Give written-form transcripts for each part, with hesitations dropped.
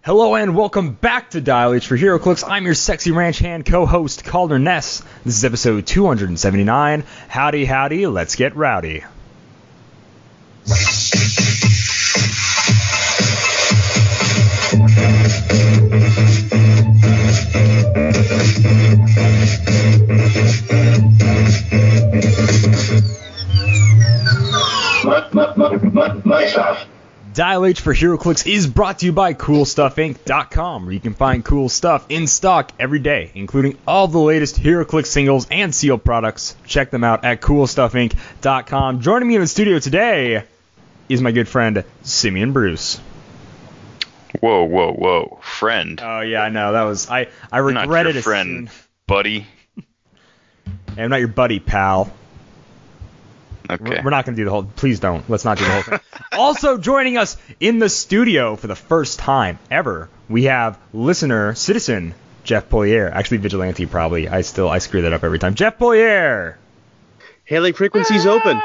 Hello and welcome back to Dial H for Heroclix. I'm your sexy ranch hand co-host, Kalder and This is episode 279. Howdy, howdy, let's get rowdy. Dial H for Heroclix is brought to you by CoolStuffInc.com, where you can find cool stuff in stock every day, including all the latest Heroclix singles and sealed products. Check them out at CoolStuffInc.com. Joining me in the studio today is my good friend, Simeon Bruce. Whoa, friend. Oh, yeah, I know. That was... I regretted it. Not your friend, buddy. Hey, I'm not your buddy, pal. Okay. We're not going to do the whole... Please don't. Let's not do the whole thing. Also joining us in the studio for the first time ever, we have listener, citizen, Jeff Polier. Actually, vigilante, probably. I screw that up every time. Jeff Polier! Hailing frequencies open.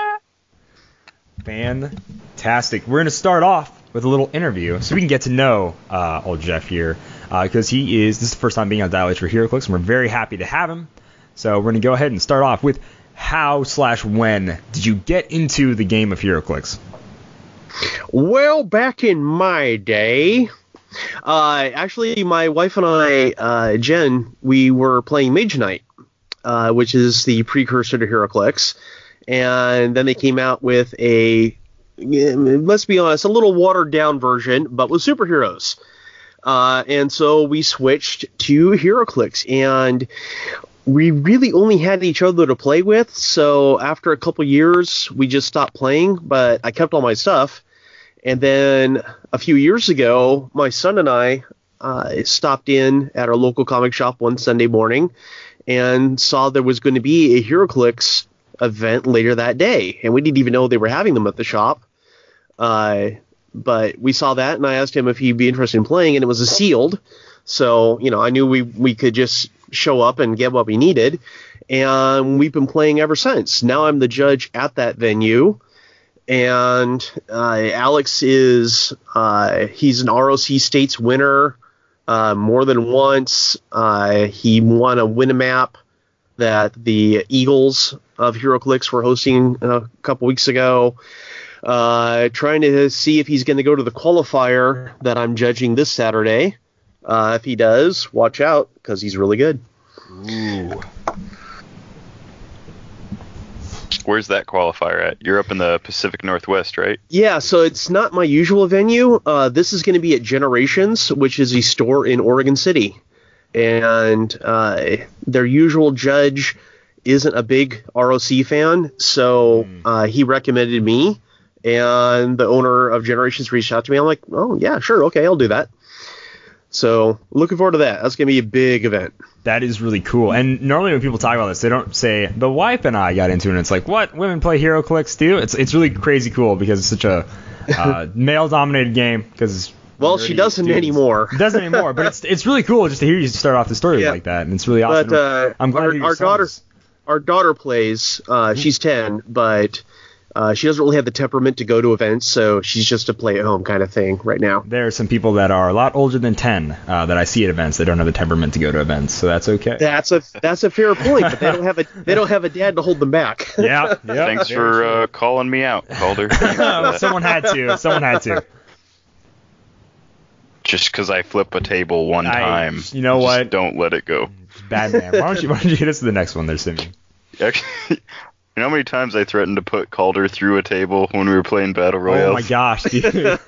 Fantastic. We're going to start off with a little interview so we can get to know old Jeff here, because this is the first time being on Dial H for Heroclix, and we're very happy to have him. So we're going to go ahead and start off with how/when did you get into the game of Heroclix? Well, back in my day, actually, my wife and I, Jen, we were playing Mage Knight, which is the precursor to Heroclix, and then they came out with let's be honest, a little watered-down version, but with superheroes. And so we switched to Heroclix, and we really only had each other to play with, so after a couple years, we just stopped playing, but I kept all my stuff. And then a few years ago, my son and I stopped in at our local comic shop one Sunday morning and saw there was going to be a Heroclix event later that day. And we didn't even know they were having them at the shop. But we saw that, and I asked him if he'd be interested in playing, and it was a sealed. So, I knew we could just show up and get what we needed, and we've been playing ever since. Now I'm the judge at that venue, and Alex is he's an ROC States winner more than once. He won a win-a-map that the Eagles of Heroclix were hosting a couple weeks ago. Trying to see if he's going to go to the qualifier that I'm judging this Saturday. If he does, watch out, because he's really good. Ooh. Where's that qualifier at? You're up in the Pacific Northwest, right? Yeah, so it's not my usual venue. This is going to be at Generations, which is a store in Oregon City. And their usual judge isn't a big ROC fan, so he recommended me. And the owner of Generations reached out to me. I'm like, oh, yeah, sure, okay, I'll do that. So looking forward to that. That's going to be a big event. That is really cool. And normally when people talk about this, they don't say, the wife and I got into it. And it's like, what? Women play Heroclix too? It's really crazy cool because it's such a male-dominated game. Well, she doesn't anymore. Doesn't anymore. But it's really cool just to hear you start off the story like that. And it's really awesome. But I'm glad our daughter plays. She's 10, but... she doesn't really have the temperament to go to events, so she's just a play-at-home kind of thing right now. There are some people that are a lot older than 10 that I see at events that don't have the temperament to go to events, so that's okay. That's a fair point, but they don't have a dad to hold them back. Yeah. Thanks for calling me out, Calder. Someone had to. Just because I flip a table one time, you know what? Don't let it go. Bad man. Why don't you hit us to the next one there, Simeon? Actually. You know how many times I threatened to put Calder through a table when we were playing Battle Royale? Oh my gosh, dude.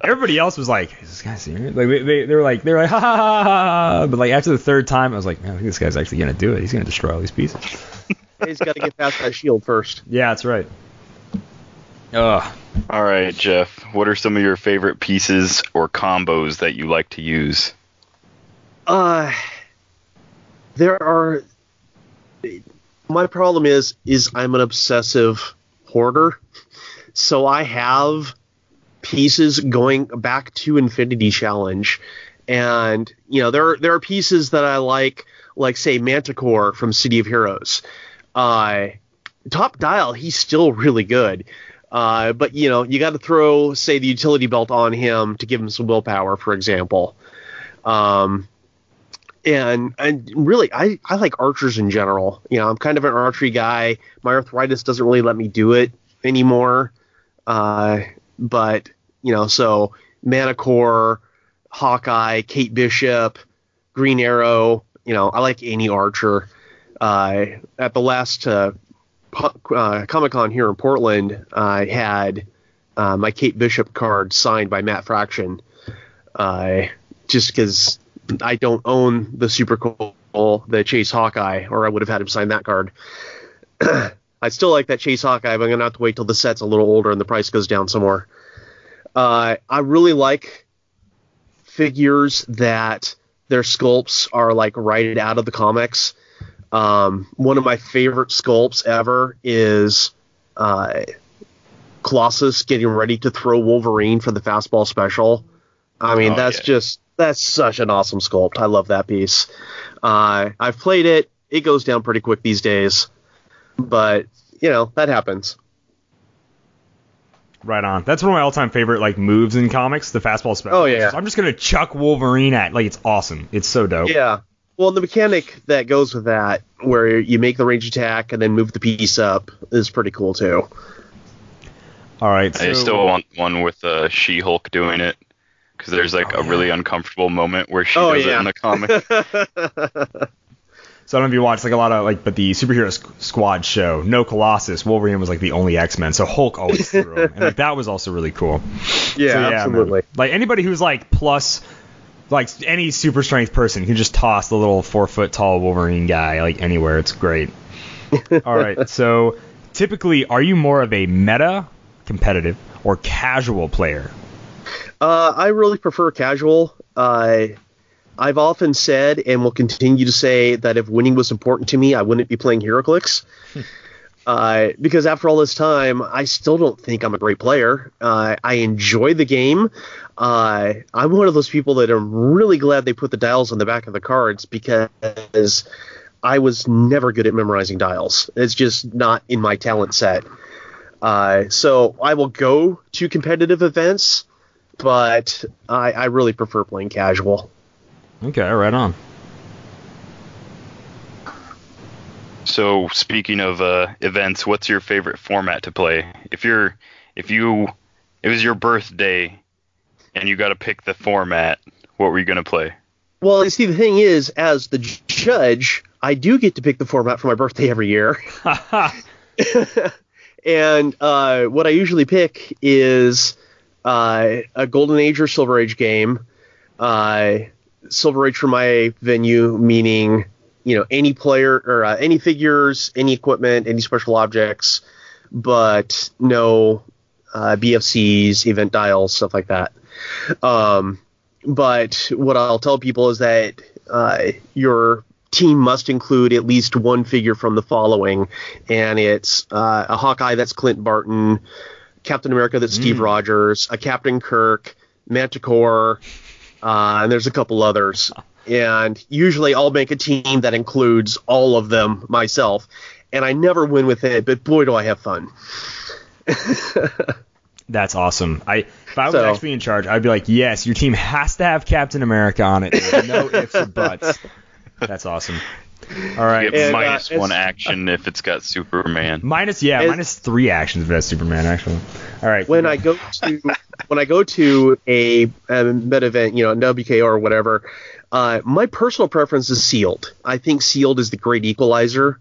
Everybody else was like, is this guy serious? Like they were like, ha ha ha ha. But like after the third time, I was like, man, I think this guy's actually gonna do it. He's gonna destroy all these pieces. He's got to get past that shield first. Yeah, that's right. All right, Jeff. What are some of your favorite pieces or combos that you like to use? There are. My problem is I'm an obsessive hoarder, so I have pieces going back to Infinity Challenge, and there are pieces that I like say Manticore from City of Heroes. Top Dial, he's still really good. But, you got to throw, say, the utility belt on him to give him some willpower, for example. And really, I like archers in general. I'm kind of an archery guy. My arthritis doesn't really let me do it anymore. But, so Manticore, Hawkeye, Kate Bishop, Green Arrow, I like any archer. At the last Comic-Con here in Portland, I had my Kate Bishop card signed by Matt Fraction, just because I don't own the super cool, the Chase Hawkeye, or I would have had him sign that card. I still like that Chase Hawkeye, but I'm going to have to wait till the set's a little older and the price goes down some more. I really like figures that their sculpts are like right out of the comics. One of my favorite sculpts ever is Colossus getting ready to throw Wolverine for the fastball special. I mean, that's such an awesome sculpt. I love that piece. I've played it. It goes down pretty quick these days, but that happens. Right on. That's one of my all-time favorite moves in comics, the fastball special. Oh yeah. I'm just gonna chuck Wolverine at it's awesome. It's so dope. Yeah. Well, the mechanic that goes with that, where you make the range attack and then move the piece up, is pretty cool too. All right. I still want one with She-Hulk doing it, because there's a really uncomfortable moment where she does it in the comic. So I don't know if you watched a lot of but the superhero squad show. No Colossus. Wolverine was the only X-Men, so Hulk always threw him, and that was also really cool. Yeah, absolutely. Man. Anybody who's plus, any super strength person can just toss the little 4-foot tall Wolverine guy anywhere. It's great. All right. So typically, are you more of a meta, competitive, or casual player? I really prefer casual. I've often said, and will continue to say, that if winning was important to me, I wouldn't be playing Heroclix. Because after all this time, I still don't think I'm a great player. I enjoy the game. I'm one of those people that I'm really glad they put the dials on the back of the cards, because I was never good at memorizing dials. It's just not in my talent set. So I will go to competitive events, but I really prefer playing casual. Okay, right on. So speaking of events, what's your favorite format to play? If it was your birthday and you got to pick the format, what were you going to play? Well, you see, the thing is, as the judge, I do get to pick the format for my birthday every year. And what I usually pick is a Golden Age or Silver Age game. Silver Age for my venue, meaning, any player or any figures, any equipment, any special objects, but no BFCs, event dials, stuff like that. But what I'll tell people is that your team must include at least one figure from the following, and it's a Hawkeye that's Clint Barton, Captain America that's Steve Rogers, a Captain Kirk, Manticore, and there's a couple others. And usually I'll make a team that includes all of them myself, and I never win with it, but boy, do I have fun. That's awesome. If I was actually in charge, I'd be like, yes, your team has to have Captain America on it. There's no ifs or buts. That's awesome. All right. You get minus one action if it's got Superman. Minus 3 actions if it has Superman, actually. All right. When I go to a meta event, WKO or whatever, my personal preference is sealed. I think sealed is the great equalizer.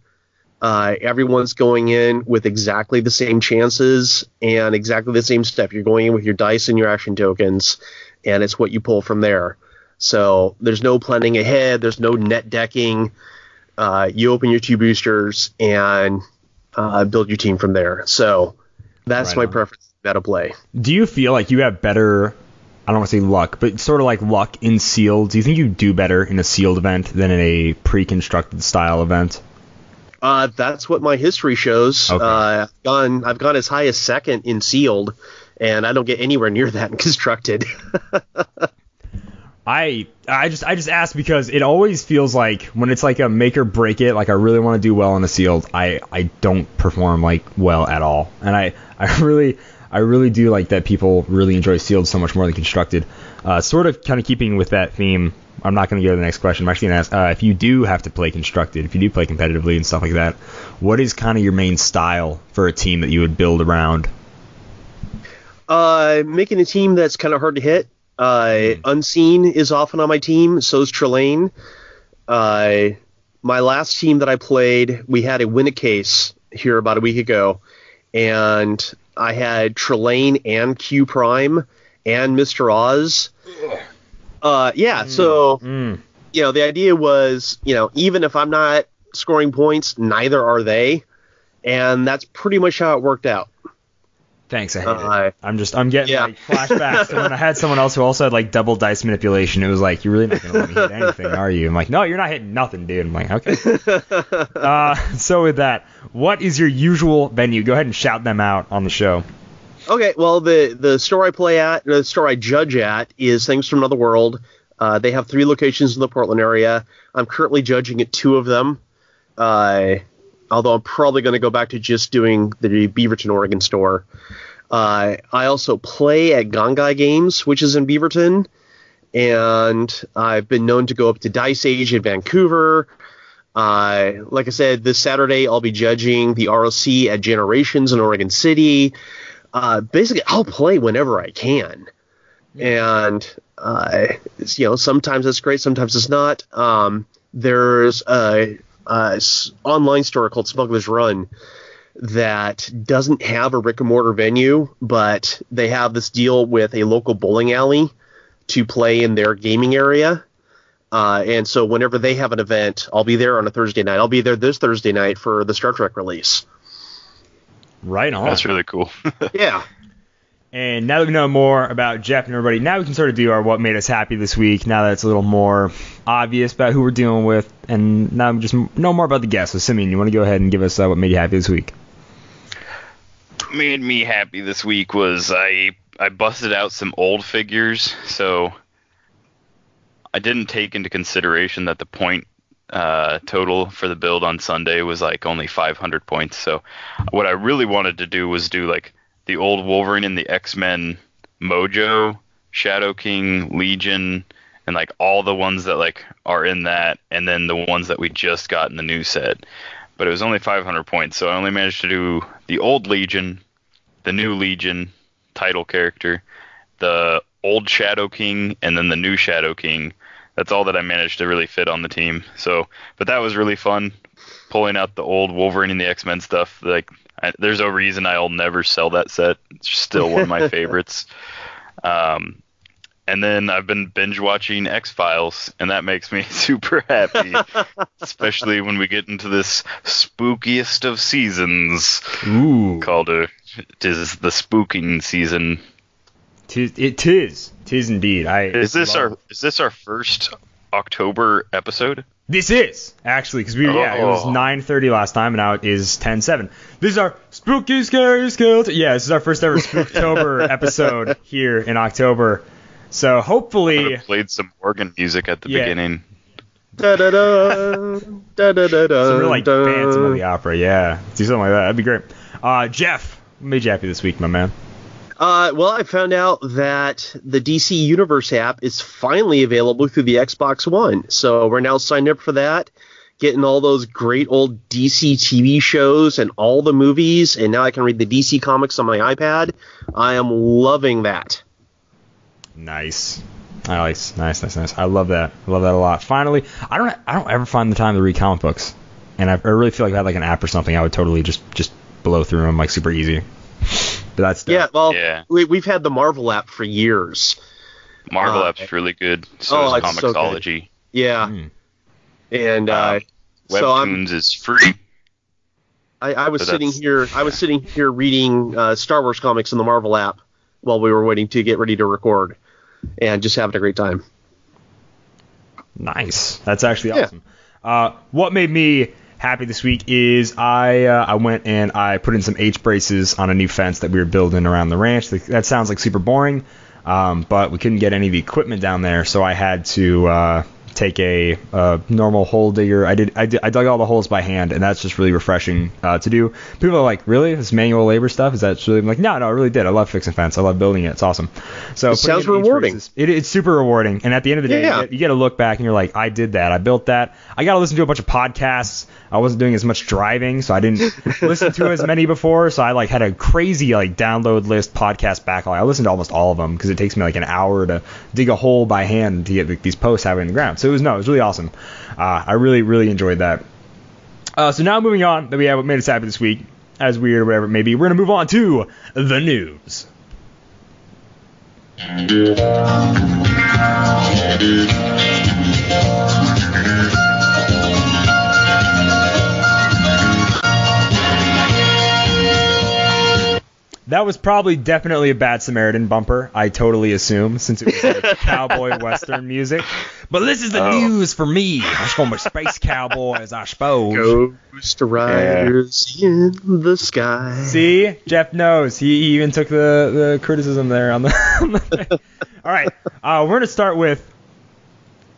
Everyone's going in with exactly the same chances and exactly the same stuff. You're going in with your dice and your action tokens, and it's what you pull from there. So there's no planning ahead. There's no net decking. You open your 2 boosters and build your team from there. So that's my preference meta play. Do you feel like you have better, I don't want to say luck, but sort of like luck in sealed? Do you think you do better in a sealed event than in a pre-constructed style event? That's what my history shows. Okay. I've gone as high as second in sealed, and I don't get anywhere near that in constructed. I just asked because it always feels like when it's like a make or break it, like I really want to do well on the sealed, I don't perform like well at all. And I really do like that people really enjoy sealed so much more than constructed. Sort of kind of keeping with that theme, I'm not going to go to the next question. I'm actually going to ask, if you do have to play constructed, if you do play competitively and stuff like that, what is kind of your main style for a team that you would build around? Making a team that's kind of hard to hit. Unseen is often on my team, so is Trelane. My last team that I played, we had a win-a-case here about a week ago, and I had Trelane and Q Prime and Mr. Oz. The idea was, even if I'm not scoring points, neither are they, and that's pretty much how it worked out. Thanks, I hate it. I'm getting like flashbacks to when I had someone else who also had like double dice manipulation. It was like, you're really not going to let me hit anything, are you? I'm like, no, you're not hitting nothing, dude. I'm like, okay. So with that, what is your usual venue? Go ahead and shout them out on the show. Okay, well, the store I play at, the store I judge at, is Things from Another World. They have 3 locations in the Portland area. I'm currently judging at 2 of them, although I'm probably going to go back to just doing the Beaverton, Oregon store. I also play at Gongai Games, which is in Beaverton, and I've been known to go up to Dice Age in Vancouver. Like I said, this Saturday I'll be judging the ROC at Generations in Oregon City. Basically, I'll play whenever I can. And, sometimes it's great, sometimes it's not. There's a online store called Smuggler's Run that doesn't have a brick-and-mortar venue, but they have this deal with a local bowling alley to play in their gaming area. And so whenever they have an event, I'll be there on a Thursday night. I'll be there this Thursday night for the Star Trek release. Right on. That's really cool. Yeah. And now that we know more about Jeff and everybody, now we can sort of do our what made us happy this week, now that it's a little more obvious about who we're dealing with, and now we just know more about the guests. So, Simeon, you want to go ahead and give us what made you happy this week? What made me happy this week was I busted out some old figures, so I didn't take into consideration that the point total for the build on Sunday was like only 500 points. So what I really wanted to do was do like the old Wolverine and the X-Men Mojo, Shadow King, Legion, and like all the ones that like are in that, and then the ones that we just got in the new set. But it was only 500 points, so I only managed to do the old Legion, the new Legion title character, the old Shadow King, and then the new Shadow King. That's all that I managed to really fit on the team. So, but that was really fun, pulling out the old Wolverine and the X-Men stuff. Like, there's a reason I'll never sell that set. It's still one of my favorites. And then I've been binge watching X-Files, and that makes me super happy, especially when we get into this spookiest of seasons. Ooh. It is the spooking season. It is indeed. Is this our first October episode? This is actually because it was 9:30 last time, and now it is 10:07. This is our spooky, scary skeleton. Yeah, this is our first ever Spooktober episode here in October. So hopefully, I played some organ music at the beginning. Da da da da da da da. Some real like Phantom of the Opera. Yeah, let's do something like that. That'd be great. Jeff, what made you happy this week, my man? Well, I found out that the DC Universe app is finally available through the Xbox One. So we're now signed up for that, getting all those great old DC TV shows and all the movies, and now I can read the DC comics on my iPad. I am loving that. Nice. Nice. I love that. I love that a lot. Finally, I don't ever find the time to read comic books, and I really feel like if I had like an app or something, I would totally just blow through them like super easy. But that's we've had the Marvel app for years. Marvel app's really good. So is Comixology. So yeah. And Webtoons is free. I was sitting here reading Star Wars comics in the Marvel app while we were waiting to get ready to record, and just having a great time. Nice. That's actually awesome. What made me happy this week is I went and I put in some H braces on a new fence that we were building around the ranch. That sounds like super boring, but we couldn't get any of the equipment down there, so I had to take a normal hole digger. I dug all the holes by hand, and that's just really refreshing to do. People are like, really? This manual labor stuff? Is that really? I'm like, no, I really did. I love fixing fence. I love building it. It's awesome. So it sounds rewarding. It's super rewarding. And at the end of the day, you get to look back and you're like, I did that. I built that. I got to listen to a bunch of podcasts. I wasn't doing as much driving, so I didn't listen to as many before. So I had a crazy download list podcast backlog. I listened to almost all of them because it takes me an hour to dig a hole by hand to get these posts halfway in the ground. So it was really awesome. I really, really enjoyed that. So now moving on, that we have what made us happy this week, as weird or whatever it may be, we're going to move on to the news. That was probably definitely a Bad Samaritan bumper, I totally assume, since it was cowboy western music. But this is the news for me. I'm just going with space cowboys, I suppose. Ghost riders in the sky. See? Jeff knows. He even took the criticism there on the All right. We're going to start with,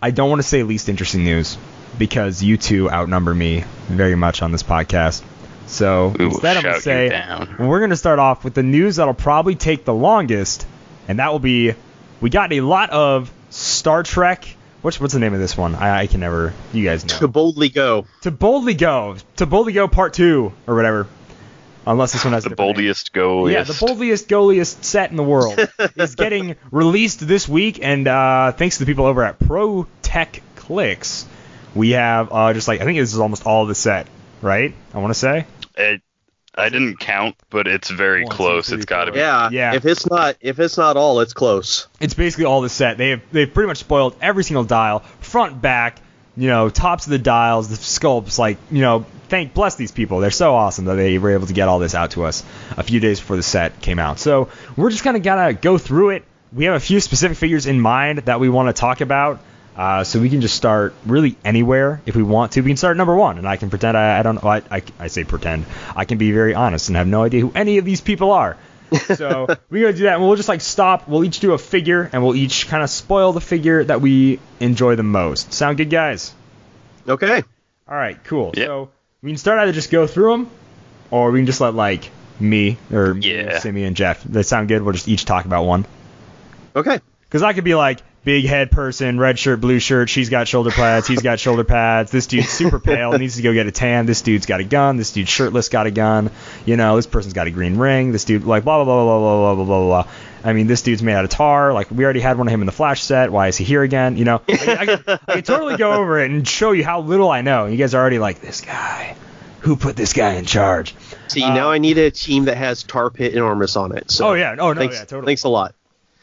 I don't want to say least interesting news, because you two outnumber me very much on this podcast. So instead, I'm going to say we're going to start off with the news that'll probably take the longest, and that will be, we got a lot of Star Trek. What's the name of this one? I can never. You guys know. To Boldly Go. To Boldly Go Part 2 or whatever. Unless this one has the boldiest, goaliest. Yeah, the boldiest, goaliest set in the world is getting released this week, and thanks to the people over at Heroclix, we have I think this is almost all of the set, right? I want to say. I didn't count, but it's very close. It's got to be. Yeah. If it's not all, it's close. It's basically all the set. They've pretty much spoiled every single dial, front, back, tops of the dials, the sculpts. Bless these people. They're so awesome that they were able to get all this out to us a few days before the set came out. So we're just kind of gonna go through it. We have a few specific figures in mind that we want to talk about. So we can just start really anywhere if we want to. We can start at number 1, and I can pretend I don't know. I say pretend. I can be very honest and have no idea who any of these people are. So we're going to do that, and we'll just stop. We'll each do a figure, and we'll each kind of spoil the figure that we enjoy the most. Sound good, guys? Okay. All right, cool. Yep. So we can start either just go through them, or we can just let me or Simeon and Jeff. That sound good? We'll just each talk about one. Okay. Because I could be big head person, red shirt, blue shirt, she's got shoulder pads, he's got shoulder pads, this dude's super pale, needs to go get a tan, this dude's got a gun, this dude's shirtless, got a gun, this person's got a green ring, this dude, blah, blah, blah, blah, blah, blah, blah, blah. I mean, this dude's made out of tar, we already had one of him in the Flash set, why is he here again, I can totally go over it and show you how little I know. You guys are already this guy, who put this guy in charge? See, now I need a team that has tar pit enormous on it. So totally. Thanks a lot.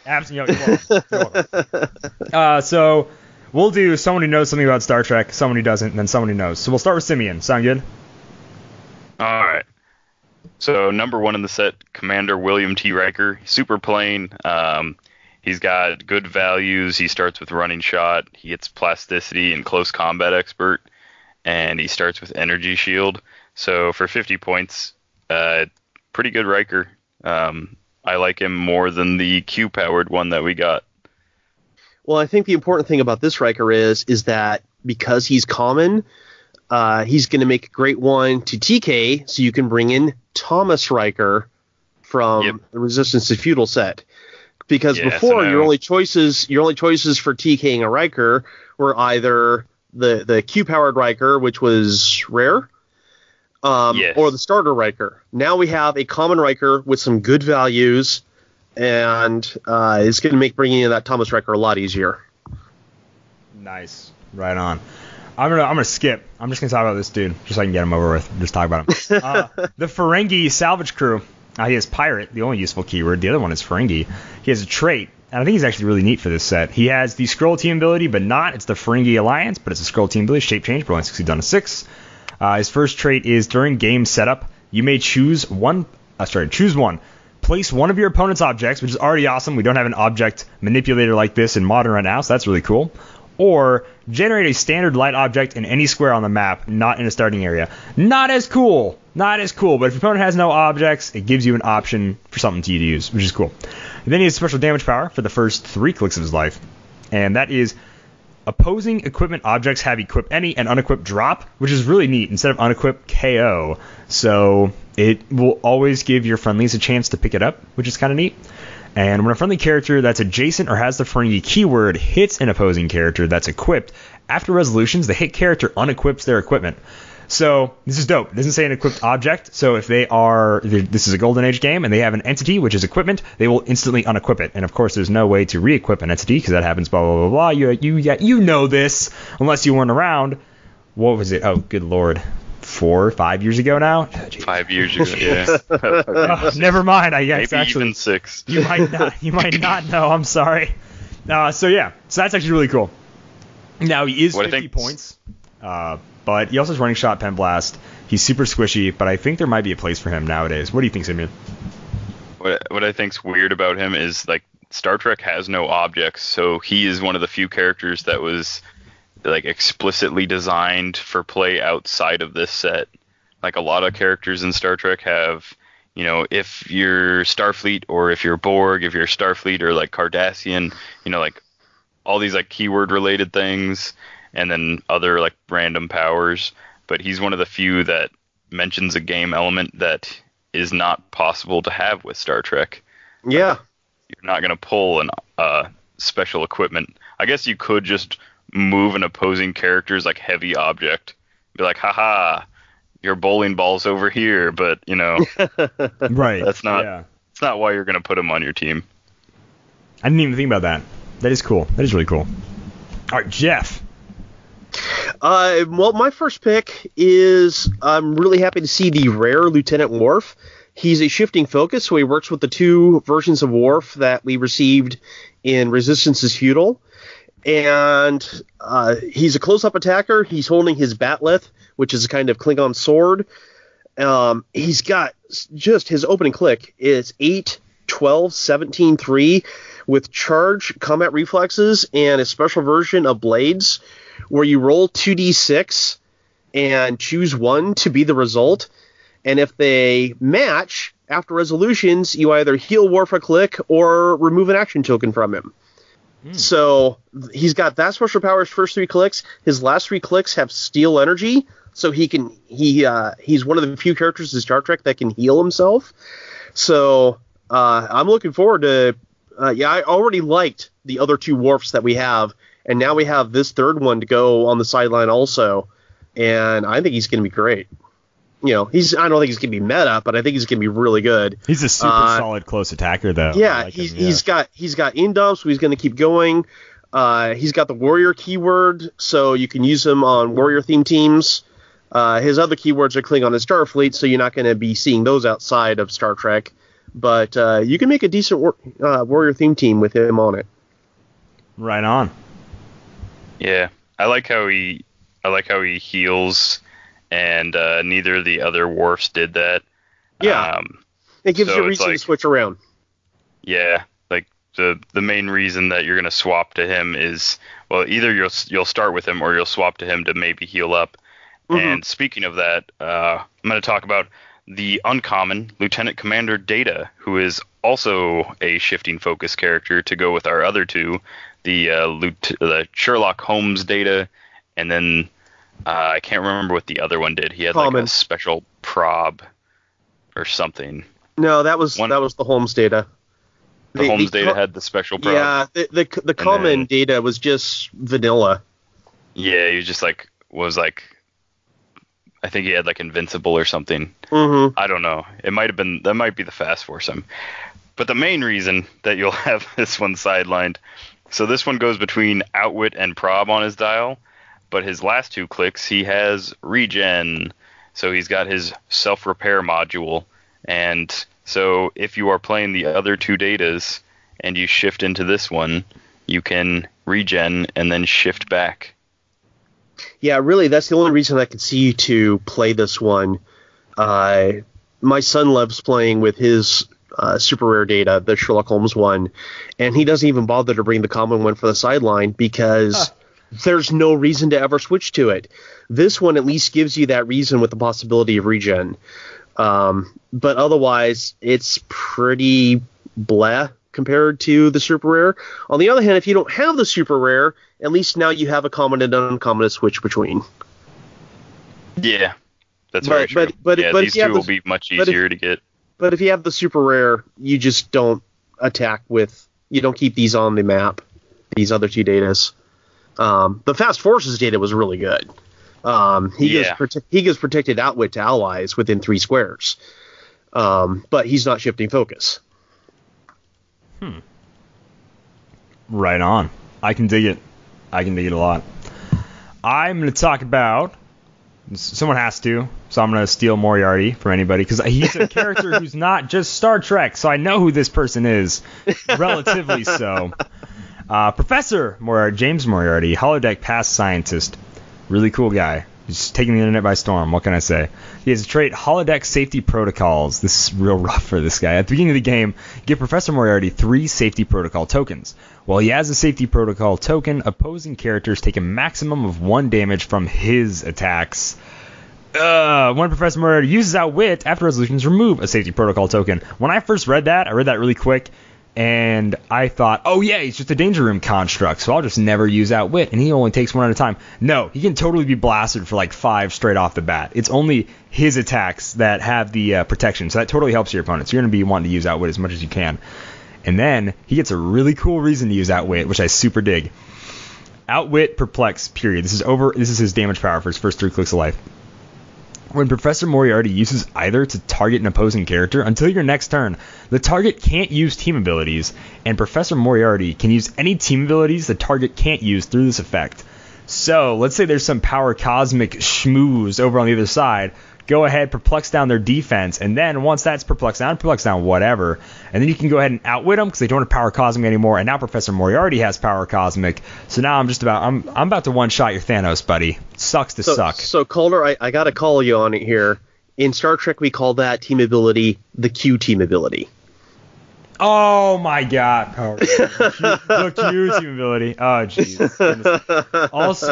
Absolutely. You're welcome. So we'll do someone who knows something about Star Trek, someone who doesn't, and then someone who knows. So we'll start with Simeon. Sound good? All right. So number 1 in the set, Commander William T. Riker. Super plain. He's got good values. He starts with running shot. He gets plasticity and close combat expert. And he starts with energy shield. So for 50 points, pretty good Riker. I like him more than the Q-powered one that we got. Well, I think the important thing about this Riker is that because he's common, he's going to make a great one to TK, so you can bring in Thomas Riker from the Resistance to Feudal set. Because before, your only choices for TKing a Riker were either the Q-powered Riker, which was rare, or the starter Riker. Now we have a common Riker with some good values, and it's going to make bringing in that Thomas Riker a lot easier. Nice. Right on. I'm gonna skip. I'm just gonna talk about this dude, just so I can get him over with. Just talk about him. The Ferengi salvage crew. He has pirate, the only useful keyword. The other one is Ferengi. He has a trait, and I think he's actually really neat for this set. He has the scroll team ability, but it's the Ferengi Alliance, but it's a scroll team ability, shape change, but only succeeds on a 6. His first trait is during game setup, you may choose one. Place one of your opponent's objects, which is already awesome. We don't have an object manipulator like this in Modern right now, so that's really cool. Or generate a standard light object in any square on the map, not in a starting area. Not as cool not as cool, but if your opponent has no objects, it gives you an option for something to use, which is cool. And then he has special damage power for the first 3 clicks of his life, and that is opposing equipment objects have equip any and unequip drop, which is really neat, instead of unequip KO. So it will always give your friendlies a chance to pick it up, which is kind of neat. And when a friendly character that's adjacent or has the friendly keyword hits an opposing character that's equipped, after resolutions, the hit character unequips their equipment. So this is dope. It doesn't say an equipped object. So if this is a Golden Age game and they have an entity, which is equipment, they will instantly unequip it. And of course, there's no way to re-equip an entity because that happens blah, blah, blah, blah. You know this unless you weren't around. What was it? Oh, good Lord. 4 or 5 years ago now? 5 years ago, yeah. Never mind. I guess Maybe actually even 6. You might not know. I'm sorry. So that's actually really cool. Now he is 50 points, but he also has running shot, pen blast. He's super squishy, but I think there might be a place for him nowadays. What do you think, Simeon? What I think's weird about him is like Star Trek has no objects, so he is one of the few characters that was like explicitly designed for play outside of this set. Like a lot of characters in Star Trek have, if you're Starfleet or if you're Borg, if you're Starfleet or like Cardassian, like all these like keyword related things and then other like random powers. But he's one of the few that mentions a game element that is not possible to have with Star Trek. Yeah. You're not going to pull an special equipment. I guess you could just move an opposing character's like heavy object. Be like, haha, your bowling ball's over here, but right. That's not why you're going to put him on your team. I didn't even think about that. That is cool. That is really cool. All right, Jeff. Well, my first pick is I'm really happy to see the rare Lieutenant Worf. He's a shifting focus, so he works with the 2 versions of Worf that we received in Resistance is Futile. And he's a close-up attacker. He's holding his Batleth, which is a kind of Klingon sword. He's got just his opening click is 8, 12, 17, 3 with charge, combat reflexes, and a special version of blades where you roll 2d6 and choose 1 to be the result. And if they match after resolutions, you either heal Worf a click or remove an action token from him. So he's got that special power his first 3 clicks. His last 3 clicks have steal energy, so he's one of the few characters in Star Trek that can heal himself. So I'm looking forward to. I already liked the other 2 Worfs that we have, and now we have this third one to go on the sideline also, and I think he's going to be great. I don't think he's going to be meta, but I think he's going to be really good. He's a super solid close attacker, though. Yeah, he's got indom, so he's going to keep going. He's got the warrior keyword, so you can use him on warrior theme teams. His other keywords are Klingon and Starfleet, so you're not going to be seeing those outside of Star Trek. But you can make a decent warrior theme team with him on it. Right on. Yeah, I like how he heals. And neither of the other Worfs did that. Yeah, it gives you a reason to switch around. Yeah, like the main reason that you're going to swap to him is, well, either you'll start with him or you'll swap to him to maybe heal up. Mm-hmm. And speaking of that, I'm going to talk about the uncommon Lieutenant Commander Data, who is also a shifting focus character to go with our other 2, the Sherlock Holmes Data, and then I can't remember what the other one did. He had like a special prob or something. No, that was the Holmes Data. The Holmes Data had the special prob. Yeah, the common Data was just vanilla. Yeah, he just was I think he had like Invincible or something. Mm-hmm. I don't know. That might be the Fast Force him. But the main reason that you'll have this one sidelined, so this one goes between Outwit and Prob on his dial. But his last 2 clicks, he has Regen. So he's got his self-repair module. And so if you are playing the other 2 datas and you shift into this one, you can regen and then shift back. Yeah, really, that's the only reason I could see to play this one. My son loves playing with his super rare data, the Sherlock Holmes one, and he doesn't even bother to bring the common one for the sideline because there's no reason to ever switch to it. This one at least gives you that reason with the possibility of regen. But otherwise, it's pretty bleh compared to the super rare. On the other hand, if you don't have the super rare, at least now you have a common and uncommon to switch between. Yeah, that's very true. But these two will be much easier to get. But if you have the super rare, you just don't attack with... You don't keep these on the map, these other two datas. The Fast Forces data was really good. He gives protected outwit to allies within 3 squares. But he's not shifting focus. Right on. I can dig it. I can dig it a lot. I'm going to talk about... Someone has to, so I'm going to steal Moriarty from anybody, because he's a character who's not just Star Trek, so I know who this person is, relatively so. Professor Moriarty, James Moriarty, holodeck past scientist. Really cool guy. He's taking the internet by storm, what can I say? He has a trait, holodeck safety protocols. This is real rough for this guy. At the beginning of the game, give Professor Moriarty 3 safety protocol tokens. While he has a safety protocol token, opposing characters take a maximum of 1 damage from his attacks. When Professor Moriarty uses Outwit, after resolutions, remove a safety protocol token. When I first read that, I read that really quick, and I thought, oh yeah, he's just a danger room construct, so I'll just never use Outwit, and he only takes 1 at a time. No, he can totally be blasted for like 5 straight off the bat. It's only his attacks that have the protection, so that totally helps your opponents. You're going to be wanting to use Outwit as much as you can. And then he gets a really cool reason to use Outwit, which I super dig. Outwit, Perplex, period. This is his damage power for his first 3 clicks of life. When Professor Moriarty uses either to target an opposing character until your next turn, the target can't use team abilities, and Professor Moriarty can use any team abilities the target can't use through this effect. So, let's say there's some power cosmic schmooze over on the other side. Go ahead, perplex down their defense, and then once that's perplex down, whatever, and then you can go ahead and outwit them because they don't have power cosmic anymore, and now Professor Moriarty has power cosmic. So now I'm about to one-shot your Thanos, buddy. Sucks to suck. So Calder, I gotta call you on it here. In Star Trek, we call that team ability the Q team ability. Oh my God, the Q team ability. Oh jeez.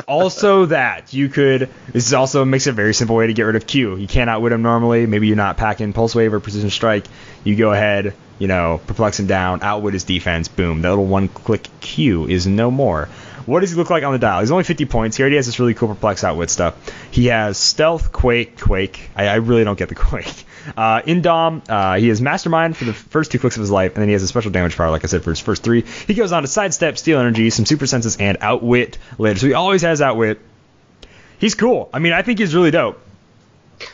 Also that you could. This also makes a very simple way to get rid of Q. You can't outwit him normally. Maybe you're not packing Pulse Wave or Precision Strike. You go ahead, perplex him down, outwit his defense. Boom. That little 1-click Q is no more. What does he look like on the dial? He's only 50 points. He already has this really cool perplex outwit stuff. He has stealth, quake. I really don't get the quake. Indom, he has Mastermind for the first 2 clicks of his life, and then he has a special damage power, like I said, for his first 3. He goes on to Sidestep, Steal Energy, some Super Senses, and Outwit later. So he always has Outwit. He's cool. I mean, I think he's really dope.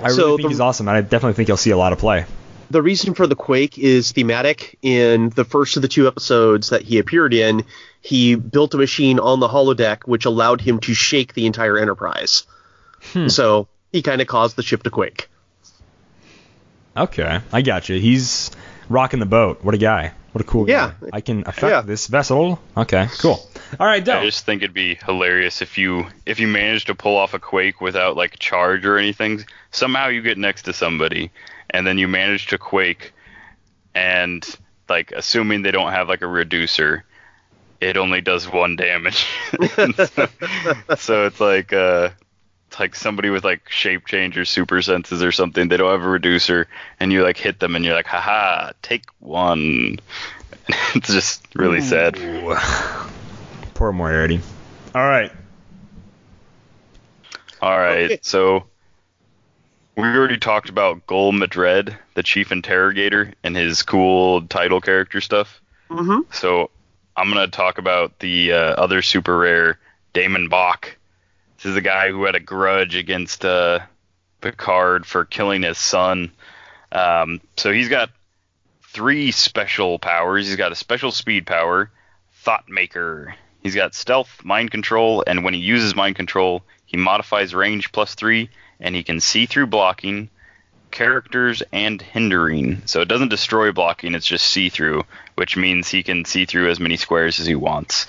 I really think he's awesome, and I definitely think he'll see a lot of play. The reason for the Quake is thematic. In the first of the 2 episodes that he appeared in, he built a machine on the holodeck which allowed him to shake the entire Enterprise. So he kind of caused the ship to quake. Okay, I got you. He's rocking the boat. What a guy. What a cool guy. I can affect this vessel. Okay, cool. All right, dope. I just think it'd be hilarious if you managed to pull off a quake without like charge or anything. Somehow you get next to somebody, and then you manage to quake, and like assuming they don't have like a reducer, it only does 1 damage. So it's like somebody with like shape change or super senses or something. They don't have a reducer, and you like hit them, and you're like, haha, take 1. It's just really sad. Poor Moriarty. All right. Okay. So we already talked about Gul Madred, the chief interrogator, and his cool title character stuff. Mm-hmm. So I'm gonna talk about the other super rare, Damon Bach. This is a guy who had a grudge against Picard for killing his son. So he's got 3 special powers. He's got a special speed power, Thought Maker. He's got stealth, mind control, and when he uses mind control, he modifies range +3, and he can see through blocking, characters, and hindering. So it doesn't destroy blocking, it's just see through, which means he can see through as many squares as he wants.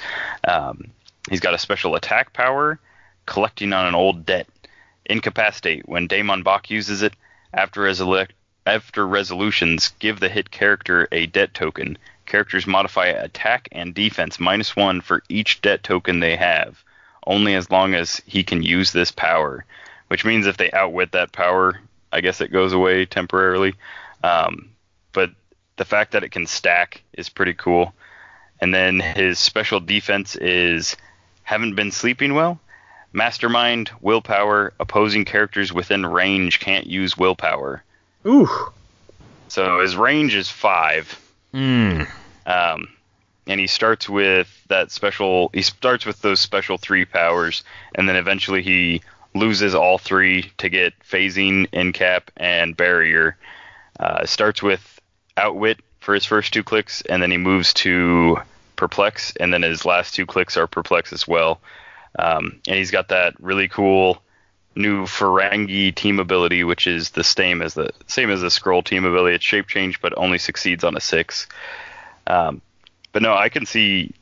He's got a special attack power, collecting on an old debt. Incapacitate. When Damon Bach uses it, after resolutions, give the hit character a debt token. Characters modify attack and defense -1 for each debt token they have. only as long as he can use this power, which means if they outwit that power, I guess it goes away temporarily. But the fact that it can stack is pretty cool. And then his special defense is haven't been sleeping well. Mastermind, willpower, opposing characters within range can't use willpower. Ooh. So his range is 5. And he starts with that special. He starts with those special 3 powers, and then eventually he loses all 3 to get phasing, incap, and barrier. Starts with outwit for his first 2 clicks, and then he moves to perplex, and then his last 2 clicks are perplex as well. And he's got that really cool new Ferengi team ability, which is the same as the scroll team ability. It's shape change, but only succeeds on a 6. But no, I can see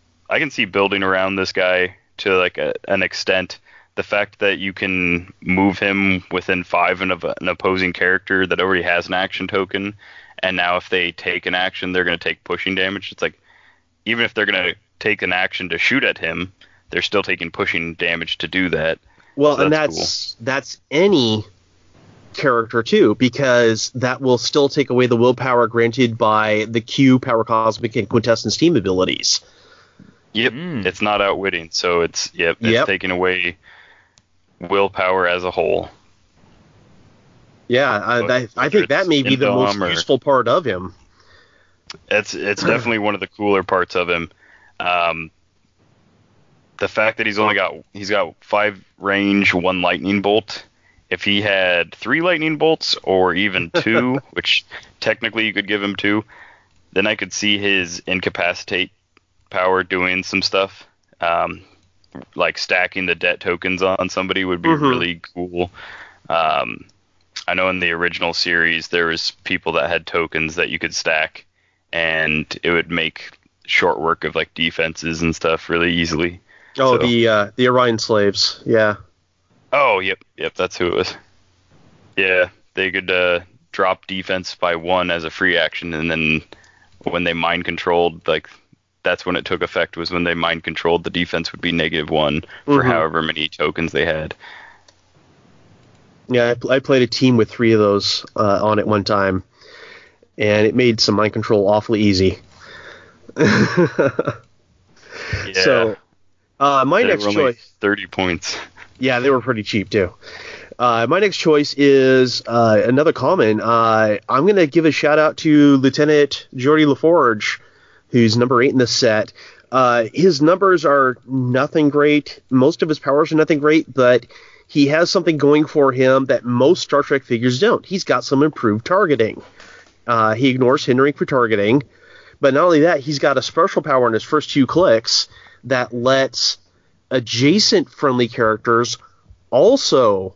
building around this guy to like an extent. The fact that you can move him within 5 of an opposing character that already has an action token, and now if they take an action, they're going to take pushing damage. It's like, even if they're going to take an action to shoot at him, they're still taking pushing damage to do that. Well, so and that's cool. That's any character too, because that will still take away the willpower granted by the Q, Power Cosmic, and Quintessence team abilities. Yep, It's not outwitting, so it's taking away willpower as a whole. Yeah, I think that may be the most useful part of him. It's definitely one of the cooler parts of him. The fact that he's got 5 range, 1 lightning bolt. If he had 3 lightning bolts or even 2, which technically you could give him 2, then I could see his incapacitate power doing some stuff. Like stacking the debt tokens on somebody would be really cool. I know in the original series there was people that had tokens that you could stack, and it would make short work of like defenses and stuff really easily. Oh, so. The Orion slaves, yeah. Oh, yep, that's who it was. Yeah, they could drop defense by 1 as a free action, and then when they mind controlled, like that's when it took effect, was when they mind controlled, the defense would be -1 for however many tokens they had. Yeah, I played a team with 3 of those on at one time, and it made some mind control awfully easy. Yeah. So, my next choice, 30 points. Yeah, they were pretty cheap too. My next choice is another common. I'm going to give a shout out to Lieutenant Geordi LaForge, who's number 8 in the set. His numbers are nothing great. Most of his powers are nothing great, but he has something going for him that most Star Trek figures don't. He's got some improved targeting. He ignores hindering for targeting, but not only that, he's got a special power in his first 2 clicks that lets adjacent friendly characters also,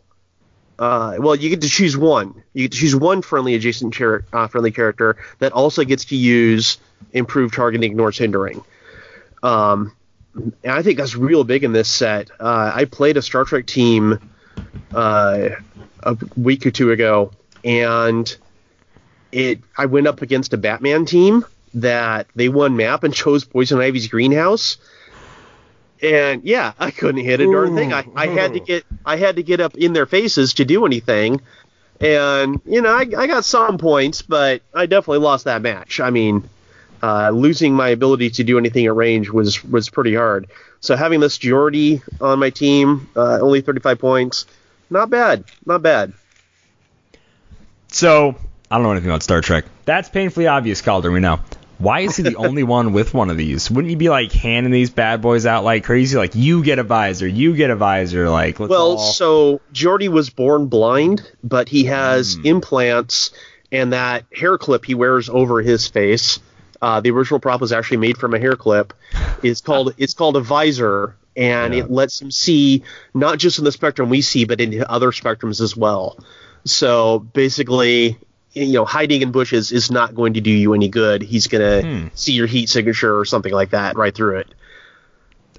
you get to choose one. You get to choose one friendly adjacent friendly character that also gets to use improved targeting, ignores hindering. And I think that's real big in this set. I played a Star Trek team a week or 2 ago, and I went up against a Batman team that they won map and chose Poison Ivy's greenhouse. And yeah, I couldn't hit a darn thing. I had to get up in their faces to do anything. And I got some points, but I definitely lost that match. I mean, losing my ability to do anything at range was pretty hard. So having this Geordi on my team, only 35 points, not bad. So I don't know anything about Star Trek. That's painfully obvious, Kalder. We know. Why is he the only one with one of these? Wouldn't you be like handing these bad boys out like crazy? Like, you get a visor. Like, so Geordi was born blind, but he has implants and that hair clip he wears over his face. The original prop was actually made from a hair clip. It's called a visor, and it lets him see not just in the spectrum we see, but in other spectrums as well. So basically, hiding in bushes is not going to do you any good. He's going to see your heat signature or something like that right through it.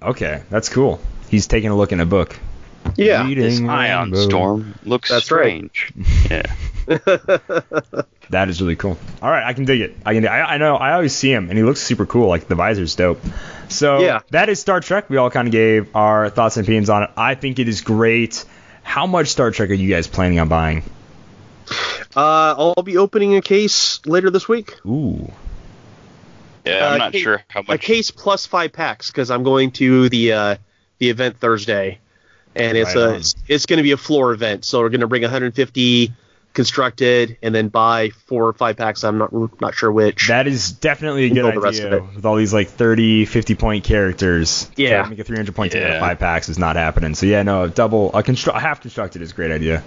Okay, that's cool. He's taking a look in a book. Yeah. This ion storm looks strange. Right. Yeah. That is really cool. All right, I can dig it. I know. I always see him, and he looks super cool. Like the visor's dope. So that is Star Trek. We all kind of gave our thoughts and opinions on it. I think it is great. How much Star Trek are you guys planning on buying? I'll be opening a case later this week. Ooh. Yeah, I'm not sure how much. A case plus 5 packs because I'm going to the event Thursday, and it's going to be a floor event. So we're going to bring 150 constructed and then buy 4 or 5 packs. I'm not sure which. That is definitely a good idea with all these like 30, 50 point characters. Yeah. To make a 300 point team out of 5 packs is not happening. So yeah, no, a half constructed is a great idea.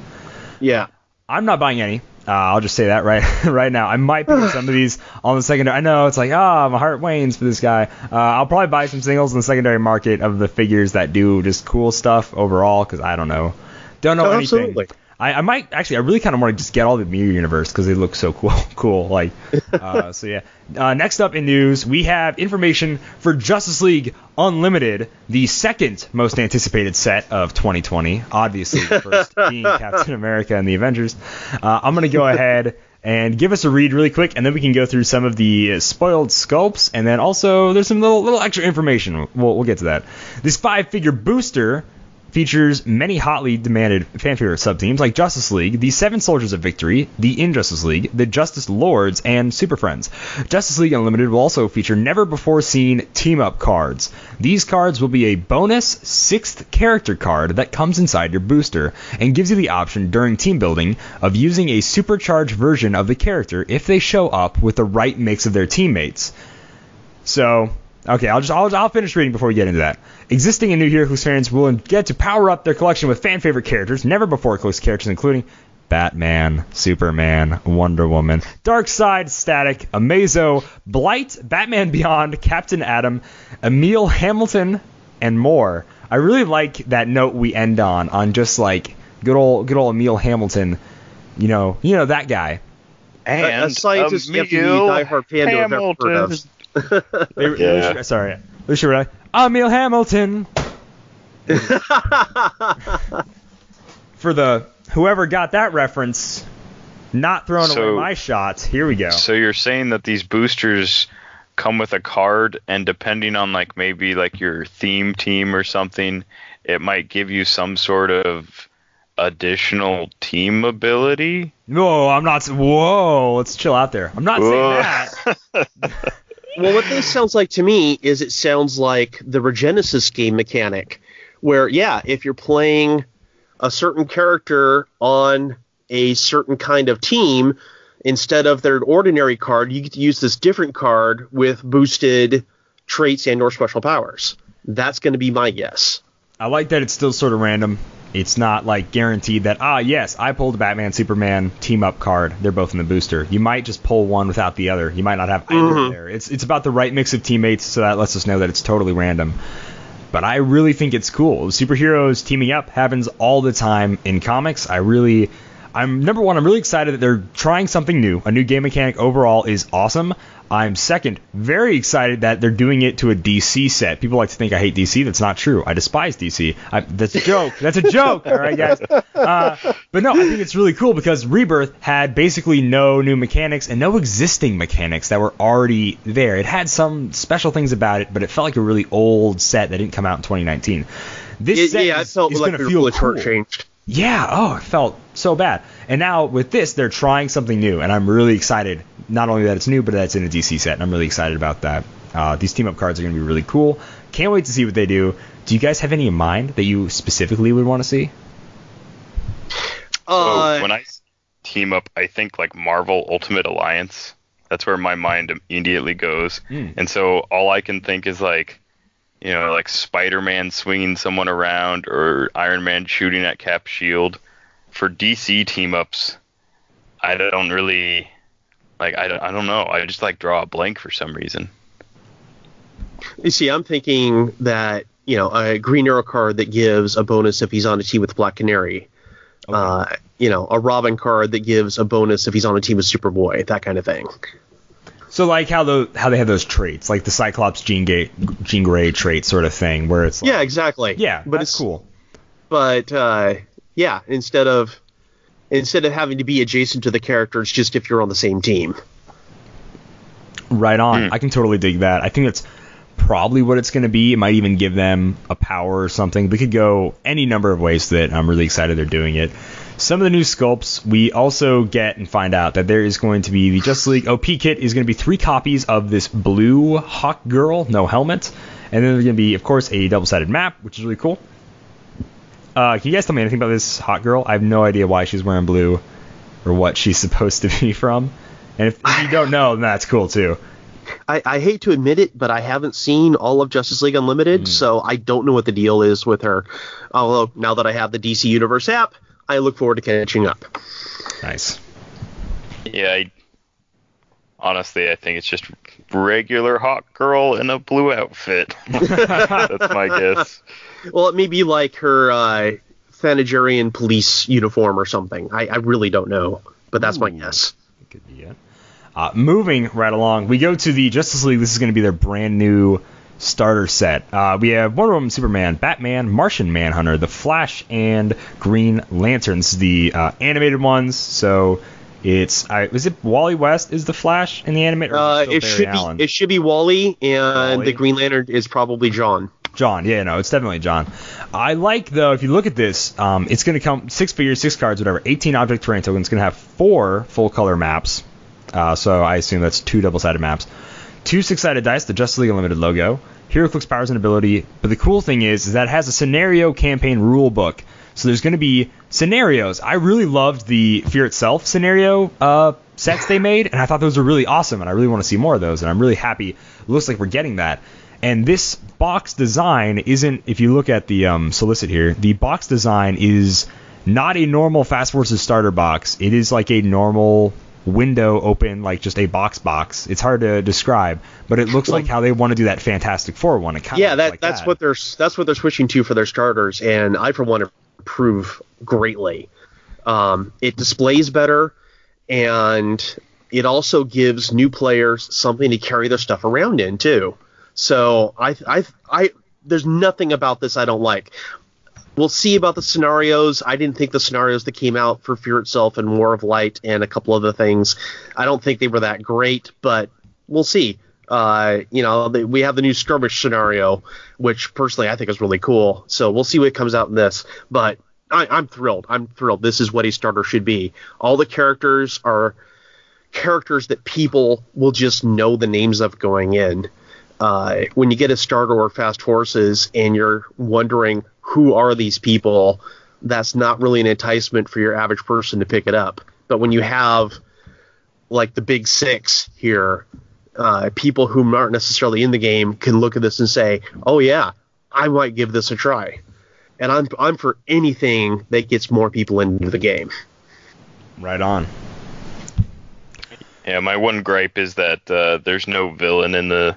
Yeah. I'm not buying any. I'll just say that right now. I might pick up some of these on the secondary. I know it's like, my heart wanes for this guy. I'll probably buy some singles in the secondary market of the figures that do just cool stuff overall because I don't know anything. Absolutely. I might actually. I really kind of want to just get all the Mirror Universe because they look so cool. Like, so yeah. Next up in news, we have information for Justice League Unlimited, the second most anticipated set of 2020. Obviously, the first being Captain America and the Avengers. I'm gonna go ahead and give us a read really quick, and then we can go through some of the spoiled sculpts, and then also there's some little extra information. We'll get to that. This 5-figure booster features many hotly demanded fan favorite sub-themes like Justice League, the Seven Soldiers of Victory, the Injustice League, the Justice Lords, and Super Friends. Justice League Unlimited will also feature never-before-seen team-up cards. These cards will be a bonus 6th character card that comes inside your booster and gives you the option during team building of using a supercharged version of the character if they show up with the right mix of their teammates. So, okay, I'll finish reading before we get into that. Existing and new HeroClix fans will get to power up their collection with fan favorite characters, never before close characters including Batman, Superman, Wonder Woman, Darkseid, Static, Amazo, Blight, Batman Beyond, Captain Atom, Emil Hamilton, and more. I really like that note we end on just like good old Emil Hamilton, you know that guy. And a scientist you have to be diehard fan to have ever heard of. Sorry. We should really. Emil Hamilton. For the whoever got that reference, not throwing away my shot. Here we go. So you're saying that these boosters come with a card, and depending on like maybe like your theme team or something, it might give you some sort of additional team ability? No, I'm not. Whoa, let's chill out there. I'm not saying that. Well, what this sounds like to me is it sounds like the Regenesis game mechanic, where, if you're playing a certain character on a certain kind of team, instead of their ordinary card, you get to use this different card with boosted traits and or special powers. That's going to be my guess. I like that it's still sort of random. It's not like guaranteed that, yes, I pulled a Batman, Superman team-up card. They're both in the booster. You might just pull one without the other. You might not have either there. It's about the right mix of teammates, so that lets us know that it's totally random. But I really think it's cool. Superheroes teaming up happens all the time in comics. Number one, I'm really excited that they're trying something new. A new game mechanic overall is awesome. I'm second, very excited that they're doing it to a DC set. People like to think I hate DC. That's not true. I despise DC. That's a joke. That's a joke. All right, guys. But no, I think it's really cool because Rebirth had basically no new mechanics and no existing mechanics that were already there. It had some special things about it, but it felt like a really old set that didn't come out in 2019. This set is going to feel cool. Changed. Yeah, it felt so bad. And now with this, they're trying something new, and I'm really excited. Not only that it's new, but that it's in a DC set, and I'm really excited about that. These team-up cards are going to be really cool. Can't wait to see what they do. Do you guys have any in mind that you specifically would want to see? When I team up, I think like Marvel Ultimate Alliance. That's where my mind immediately goes. And so all I can think is like, like Spider-Man swinging someone around or Iron Man shooting at Cap's shield. For DC team-ups, I don't really, I don't know. I just draw a blank for some reason. You see, I'm thinking that, a Green Arrow card that gives a bonus if he's on a team with Black Canary. Okay. A Robin card that gives a bonus if he's on a team with Superboy, that kind of thing. So like how they have those traits, like the Cyclops Jean Grey trait sort of thing, where it's like, yeah, exactly. Yeah, but that's cool. But instead of instead of having to be adjacent to the characters just if you're on the same team. Right on. I can totally dig that. I think that's probably what it's going to be. It might even give them a power or something. They could go any number of ways that I'm really excited they're doing it. Some of the new sculpts, we also get and find out that there is going to be the Justice League OP kit is going to be 3 copies of this blue Hawk Girl, no helmet. And then there's going to be, of course, a double-sided map, which is really cool. Can you guys tell me anything about this Hawk Girl? I have no idea why she's wearing blue or what she's supposed to be from. And if you don't know, then that's cool, too. I hate to admit it, but I haven't seen all of Justice League Unlimited, so I don't know what the deal is with her. Although, now that I have the DC Universe app, I look forward to catching up. Nice. Yeah, honestly, I think it's just regular Hawk Girl in a blue outfit. That's my guess. Well, it may be like her Thanagarian police uniform or something. I really don't know, but that's my guess. It could be it. Moving right along, we go to the Justice League. This is going to be their brand new starter set. We have Wonder Woman, Superman, Batman, Martian Manhunter, The Flash, and Green Lantern. This is the animated ones. So it's is it Wally West is the Flash in the animated? It should be Wally, and Wally? The Green Lantern is probably John. John, yeah, no, it's definitely John. I like, though, if you look at this, it's going to come 6 figures, 6 cards, whatever, 18 object terrain tokens. It's going to have 4 full color maps. So I assume that's 2 double-sided maps. 2 6-sided dice, the Justice League Unlimited logo. Heroclix powers and ability. But the cool thing is that it has a scenario campaign rule book. So there's going to be scenarios. I really loved the Fear Itself scenario sets they made, and I thought those were really awesome, and I really want to see more of those, and I'm really happy. It looks like we're getting that. And this box design isn't, if you look at the solicit here, the box design is not a normal Fast Forces starter box. It is like a normal window open, like just a box. It's hard to describe, but it looks like how they want to do that Fantastic Four one. It kind of that's what they're switching to for their starters, and I for one approve greatly. It displays better, and it also gives new players something to carry their stuff around in too. So I there's nothing about this I don't like. We'll see about the scenarios. I didn't think the scenarios that came out for Fear Itself and War of Light and a couple other things, I don't think they were that great, but we'll see. We have the new skirmish scenario, which personally I think is really cool. So we'll see what comes out in this. But I'm thrilled. This is what a starter should be. All the characters are characters that people will just know the names of going in. When you get a starter or Fast Forces and you're wondering who are these people, that's not really an enticement for your average person to pick it up. But when you have like the big 6 here, people who aren't necessarily in the game can look at this and say, oh yeah, I might give this a try. And I'm for anything that gets more people into the game. Right on. Yeah, my one gripe is that there's no villain in the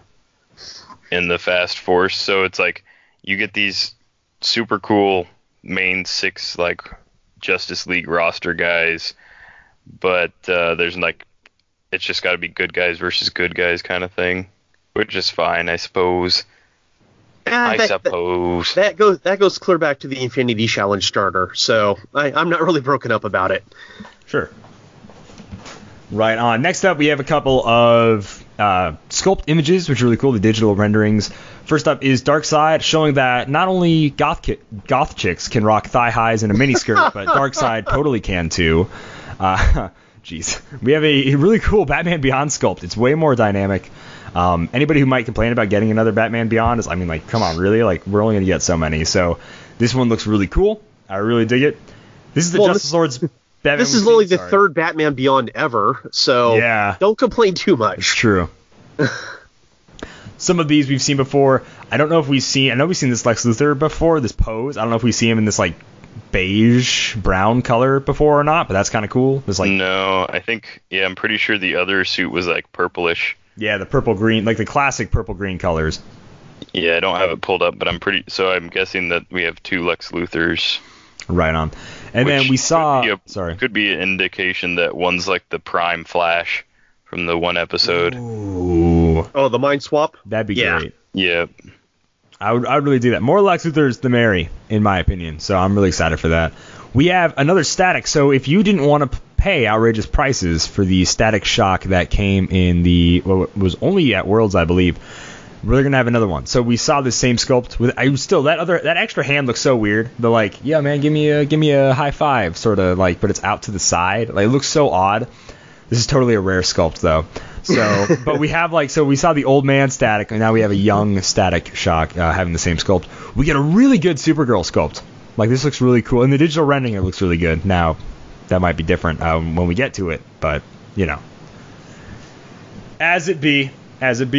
Fast Force, so it's like you get these super cool main 6 like Justice League roster guys, but there's like it's just got to be good guys versus good guys kind of thing, which is fine, I suppose. That goes clear back to the Infinity Challenge starter, so I'm not really broken up about it. Sure. Right on. Next up, we have a couple of sculpt images, which are really cool, the digital renderings. First up is Darkseid, showing that not only goth chicks can rock thigh highs and a miniskirt, but Darkseid totally can too. Jeez. We have a really cool Batman Beyond sculpt. It's way more dynamic. Anybody who might complain about getting another Batman Beyond is, come on, really? Like, we're only going to get so many. So this one looks really cool. I really dig it. This is the Justice Lord's Batman. This is only the third Batman Beyond ever, so don't complain too much. It's true. Some of these we've seen before. I know we've seen this Lex Luthor before, this pose. I don't know if we see him in this like beige brown color before or not, but that's kind of cool. No, I think I'm pretty sure the other suit was like purplish. Yeah, the purple green, like the classic purple green colors. Yeah, I don't have it pulled up, but I'm guessing that we have 2 Lex Luthors. Right on. And then we saw could be an indication that one's like the Prime Flash from the one episode. Ooh. Oh, the mind swap? That'd be great. Yeah. I would really do that. More Lex Luthors the merry, in my opinion. So I'm really excited for that. we have another static. So if you didn't want to pay outrageous prices for the static shock that came in was only at Worlds, I believe, we're gonna have another one. So we saw the same sculpt with that extra hand looks so weird. The like, yeah man, give me a high five sort of like, but it's out to the side. Like it looks so odd. This is totally a rare sculpt though. So, but we have we saw the old man static, and now we have a young static shock having the same sculpt. We get a really good Supergirl sculpt. Like this looks really cool. In the digital rendering, it looks really good. Now, that might be different when we get to it, but as it be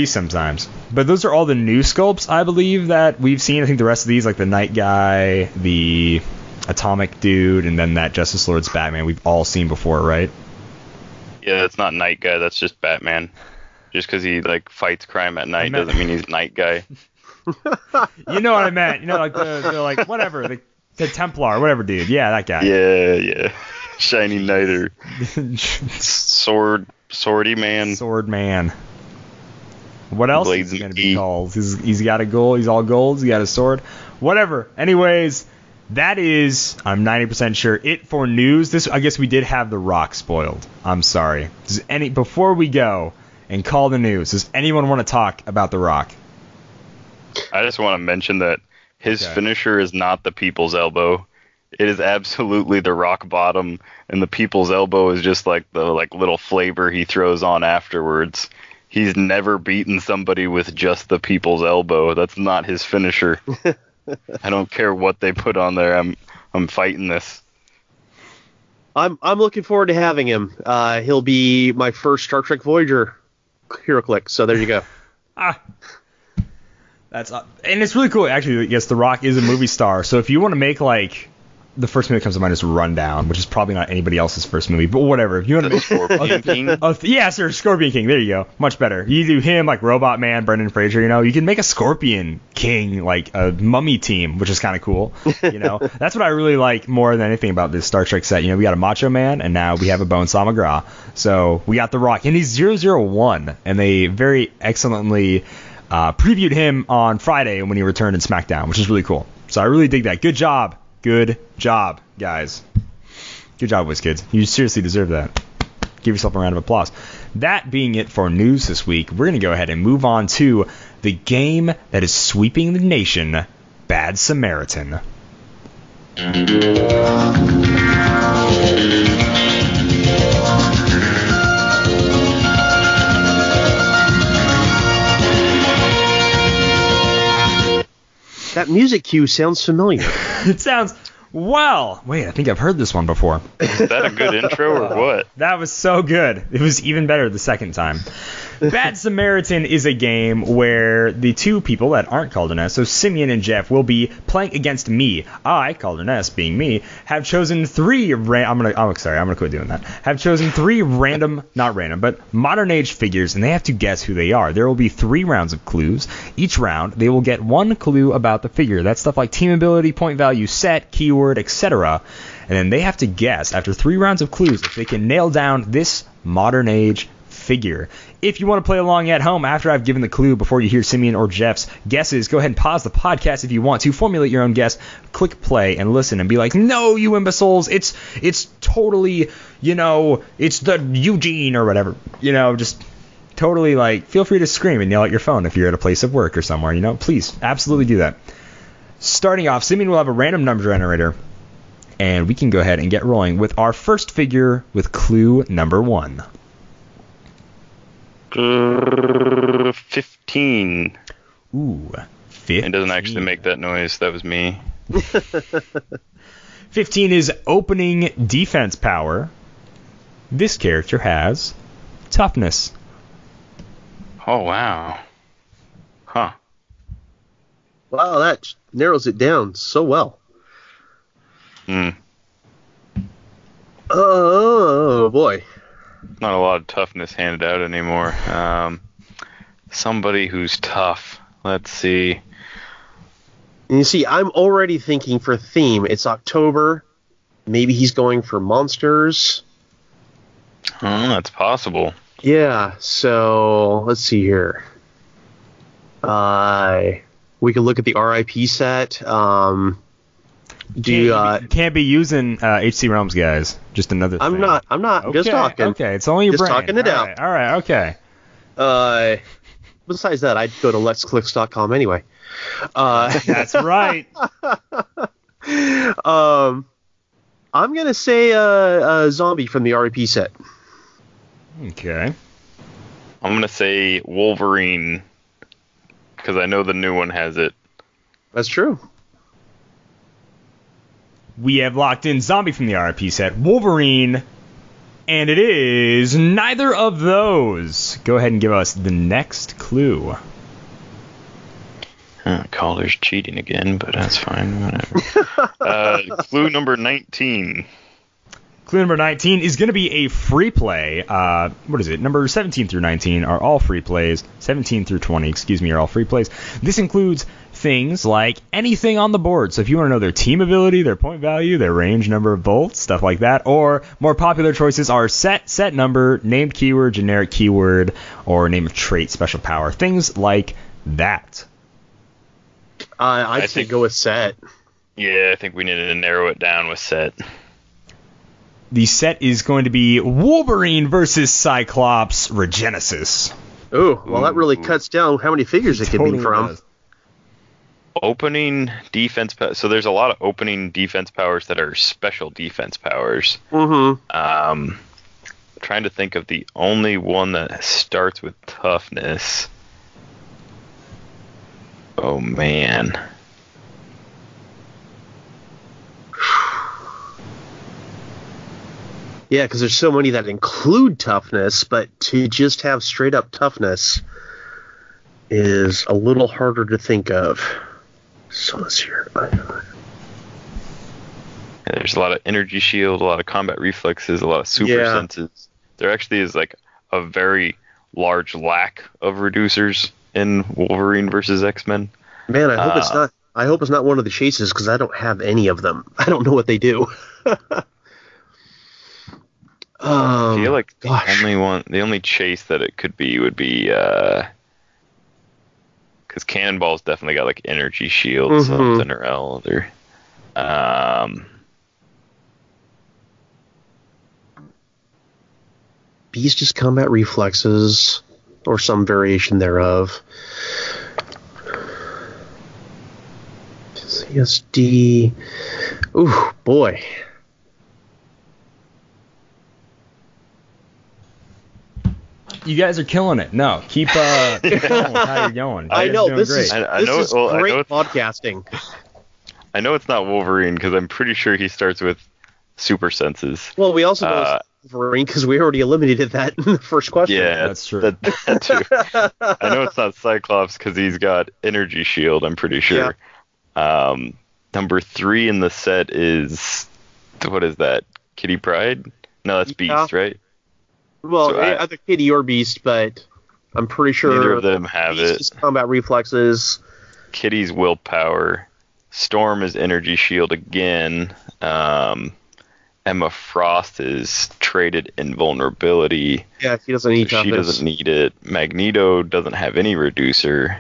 sometimes. But those are all the new sculpts, I believe, that we've seen. I think the rest of these, like the Night Guy, the Atomic Dude, and then that Justice Lord's Batman, we've all seen before, right? Yeah, that's not Night Guy. That's just Batman. Just because he fights crime at night doesn't mean he's Night Guy. You know what I meant? Like the whatever, the Templar, whatever dude. Yeah, that guy. Yeah. Shiny Knighter. Swordy Man. Sword Man. What else is he going to be called? He's got a gold. He's all gold. He's got a sword. Whatever. Anyways. That is, I'm 90% sure, it for news. I guess we did have The Rock spoiled. I'm sorry. Before we go and call the news, does anyone want to talk about The Rock? I just want to mention that his finisher is not the People's Elbow. It is absolutely the rock bottom, and the People's Elbow is just the little flavor he throws on afterwards. He's never beaten somebody with just the People's Elbow. That's not his finisher. I don't care what they put on there. I'm fighting this. I'm looking forward to having him. He'll be my first Star Trek Voyager Heroclix. So there you go. And it's really cool. Actually, yes, The Rock is a movie star. So if you want to make the first movie that comes to mind is Rundown, which is probably not anybody else's first movie, but whatever. If you want to make Scorpion King? Yeah, sir, Scorpion King. There you go. Much better. You do him, Robot Man, Brendan Fraser, you can make a Scorpion King, a mummy team, which is kind of cool. That's what I really like more than anything about this Star Trek set. We got a Macho Man, and now we have a Bonesaw McGraw. So we got The Rock, and he's 001, and they very excellently previewed him on Friday when he returned in SmackDown, which is really cool. So I really dig that. Good job. Good job, guys. Good job, WizKids. You seriously deserve that. Give yourself a round of applause. That being it for news this week, we're going to go ahead and move on to the game that is sweeping the nation, Bad Samaritan. That music cue sounds familiar. It sounds... Well, wait, I think I've heard this one before. Is that a good intro or what? That was so good. It was even better the second time. Bad Samaritan is a game where the two people that aren't Kalder and S, so Simeon and Jeff, will be playing against me. I, Kalder and S, being me, have chosen three I'm gonna quit doing that. Have chosen three but modern age figures, and they have to guess who they are. There will be 3 rounds of clues. Each round, they will get 1 clue about the figure. That's stuff like team ability, point value, set, keyword, etc. And then they have to guess, after 3 rounds of clues, if they can nail down this modern age figure. If you want to play along at home after I've given the clue before you hear Simeon or Jeff's guesses, go ahead and pause the podcast if you want to formulate your own guess, click play and listen and be like, no, you imbeciles, it's totally, it's the Eugene or whatever, just totally feel free to scream and yell at your phone if you're at a place of work or somewhere, please absolutely do that. Starting off, Simeon will have a random number generator and we can go ahead and get rolling with our first figure with clue number 1. 15. Ooh, 15. It doesn't actually make that noise. That was me. 15 is opening defense power. This character has toughness. Oh, wow. Huh. Wow, that narrows it down so well. Oh, boy. Not a lot of toughness handed out anymore. Somebody who's tough. Let's see. You see, I'm already thinking for theme. It's October. Maybe he's going for monsters. Oh, that's possible. Yeah, so let's see here. We could look at the RIP set. Can't be using HC Realms, guys. Just another thing. I'm not. Okay, Just talking. Okay, it's only your just brain. Talking it out. All right, okay. Besides that, I'd go to letsclicks.com anyway. That's right. I'm gonna say a zombie from the RP set. Okay. I'm gonna say Wolverine because I know the new one has it. That's true. We have locked in zombie from the RP set, Wolverine, and it is neither of those. Go ahead and give us the next clue. Calder's cheating again, but that's fine. Whatever. Clue number 19. Clue number 19 is going to be a free play. What is it? Number 17 through 19 are all free plays. 17 through 20, are all free plays. This includes things like anything on the board. So if you want to know their team ability, their point value, their range, number of bolts, stuff like that. Or more popular choices are set number, named keyword, generic keyword, or name of trait, special power. Things like that. I'd say go with set. Yeah, I think we need to narrow it down with set. The set is going to be Wolverine versus Cyclops Regenesis. Oh, well, that really cuts down how many figures it could be from. Does. Opening defense. So there's a lot of opening defense powers that are special defense powers. Mm-hmm. Trying to think of the only one that starts with toughness. Oh, man. Yeah, because there's so many that include toughness, but to just have straight up toughness is a little harder to think of. So let's hear. There's a lot of energy shield, a lot of combat reflexes, a lot of super senses. There actually is like a very large lack of reducers in Wolverine versus X-Men. Man, I hope it's not. I hope it's not one of the chases because I don't have any of them. I don't know what they do. I feel like the only chase that it could be would be because Cannonball's definitely got like energy shield, something or other. Beast is combat reflexes or some variation thereof. CSD. Ooh, boy. You guys are killing it. No, keep going with how you're going. I know, this great. is great podcasting. I know it's not Wolverine because I'm pretty sure he starts with super senses. Well, we also know it's Wolverine because we already eliminated that in the first question. Yeah, that's true. That too. I know it's not Cyclops because he's got energy shield, I'm pretty sure. Yeah. Number 3 in the set is, what is that? Kitty Pryde? No, that's Beast, right? Well, so either Kitty or Beast, but I'm pretty sure neither of them have Beast it. Is combat reflexes. Kitty's willpower. Storm is energy shield again. Emma Frost is traded invulnerability. Yeah, she doesn't need She doesn't need it. Magneto doesn't have any reducer.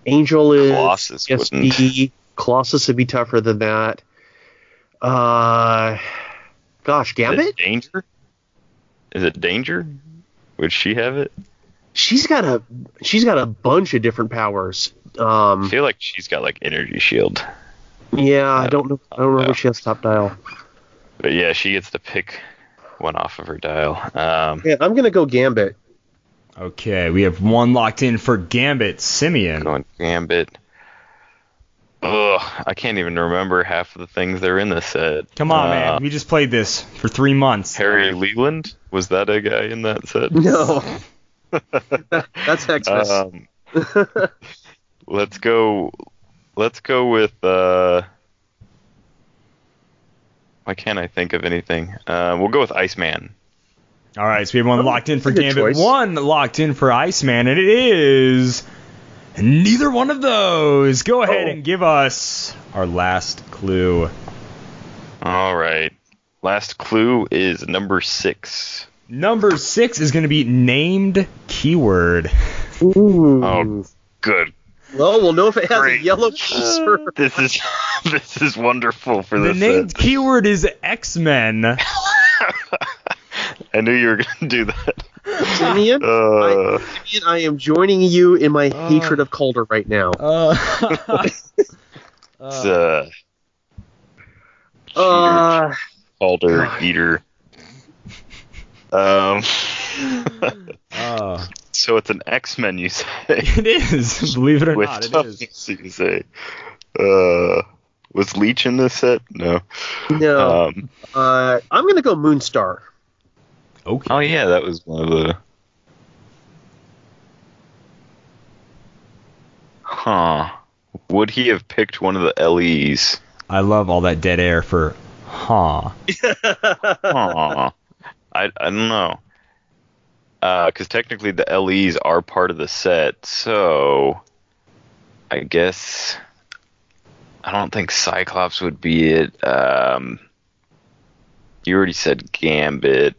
Angel is Colossus SD. Colossus would be tougher than that. Gosh, Gambit? Is it Danger? Would she have it? She's got a bunch of different powers. I feel like she's got like energy shield. Yeah, I don't know. I don't remember if she has top dial. But yeah, she gets to pick one off of her dial. Yeah, I'm gonna go Gambit. Okay, we have one locked in for Gambit. Simeon. Going Gambit. Ugh, I can't even remember half of the things that are in this set. Come on, man. We just played this for 3 months. Harry Leland? Was that a guy in that set? No. That's Xmas. Let's go with why can't I think of anything? We'll go with Iceman. All right, so we have one locked in for Gambit, choice. one locked in for Iceman, and it is neither one of those. Go ahead and give us our last clue. All right. Last clue is number 6. Number 6 is going to be named keyword. Ooh. Oh, good Well, we'll know if it has Great. a yellow piece or... This is wonderful for The this. named keyword is X-Men. I knew you were going to do that. Simeon, Simeon, I am joining you in my hatred of Kalder right now. Kalder eater. So it's an X-Men, you say? It is, believe it or With not, it is. tongues, you say. Was Leech in this set? No. No. I'm going to go Moonstar. Okay. Oh yeah, that was one of the. Huh. Would he have picked one of the LEs? I love all that dead air for huh. Huh. I don't know. Because technically the LEs are part of the set, so I guess I don't think Cyclops would be it. You already said Gambit.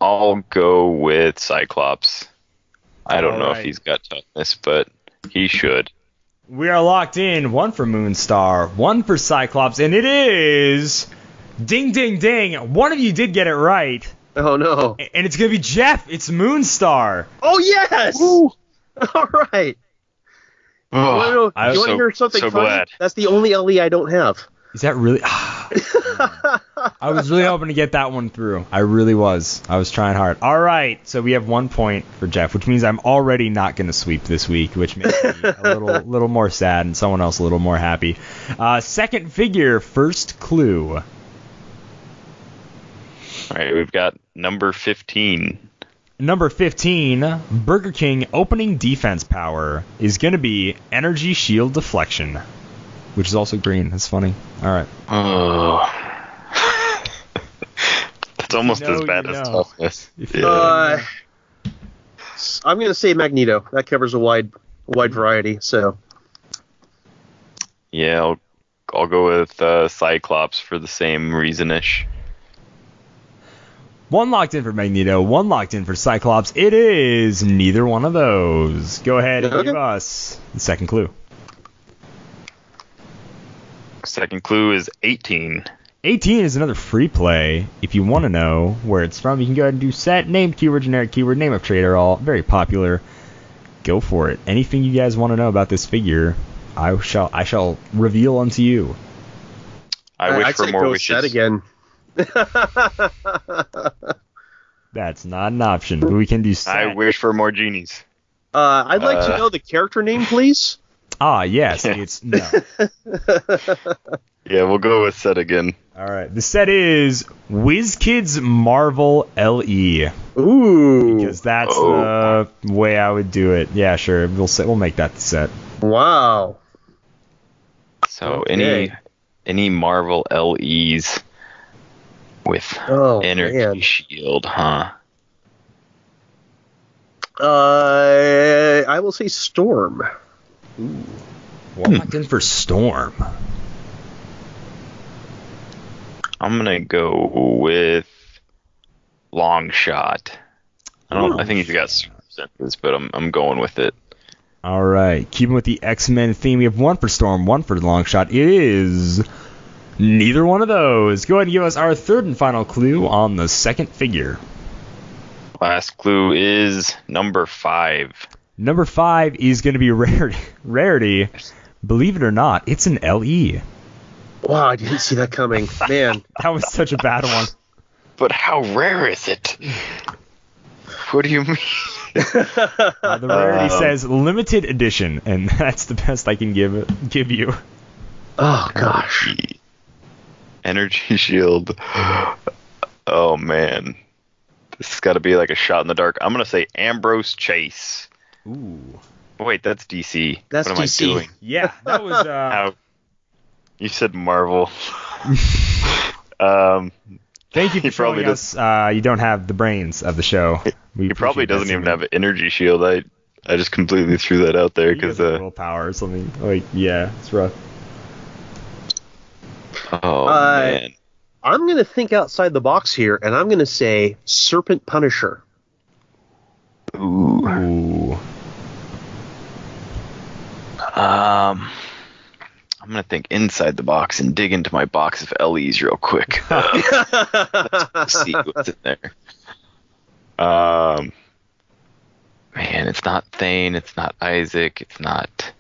I'll go with Cyclops. I don't know if he's got toughness, but he should. We are locked in. One for Moonstar, one for Cyclops, and it is... Ding, ding, ding. One of you did get it right. Oh, no. And it's going to be Jeff. It's Moonstar. Oh, yes! Woo. All right. Oh, you want to hear something so funny? glad. That's the only LE I don't have. Is that really... I was really hoping to get that one through. I really was. I was trying hard. All right, so we have 1 point for Jeff, which means I'm already not going to sweep this week, which makes me a little more sad and someone else a little more happy. Second figure, first clue. All right, we've got number 15. Number 15, Burger King opening defense power is going to be energy shield deflection, which is also green. That's funny. All right. Oh. It's almost as bad as toughness. Yeah. I'm going to say Magneto. That covers a wide variety. So. Yeah, I'll go with Cyclops for the same reason-ish. One locked in for Magneto, one locked in for Cyclops. It is neither one of those. Go ahead and give us the second clue. Second clue is 18. 18 is another free play. If you want to know where it's from, you can go ahead and do set, name, keyword, generic keyword, name of trader, all very popular. Go for it. Anything you guys want to know about this figure, I shall reveal unto you. I wish for more wishes. Set again. That's not an option. But we can do set. I wish for more genies. I'd like to know the character name, please. Yes. It's no. Yeah, we'll go with set again. All right. The set is WizKids Marvel LE. Ooh. Because that's the way I would do it. Yeah, sure. We'll make that the set. Wow. So any Marvel LEs with energy shield, huh? I will say Storm. Ooh. Well, locked in for Storm. I'm gonna go with Longshot. I think he's got super senses, but I'm going with it. All right, keeping with the X-Men theme, we have one for Storm, one for Longshot. It is neither one of those. Go ahead and give us our third and final clue on the second figure. Last clue is number 5. Number 5 is going to be rarity. Believe it or not, it's an LE. Wow, I didn't see that coming. Man. That was such a bad one. But how rare is it? What do you mean? The rarity says limited edition, and that's the best I can give you. Oh, gosh. Energy shield. Oh, man. This has got to be like a shot in the dark. I'm going to say Ambrose Chase. Ooh. Wait, that's DC. That's what DC. am I doing? Yeah, that was... You said Marvel. Thank you for showing us you don't have the brains of the show. He probably doesn't even have an energy shield. I just completely threw that out there because willpower or something. Like, yeah, it's rough. Oh man. I'm going to think outside the box here, and I'm going to say Serpent Punisher. Ooh. I'm gonna think inside the box and dig into my box of LEs real quick. Let's see what's in there. Man, it's not Thane, it's not Isaac, it's not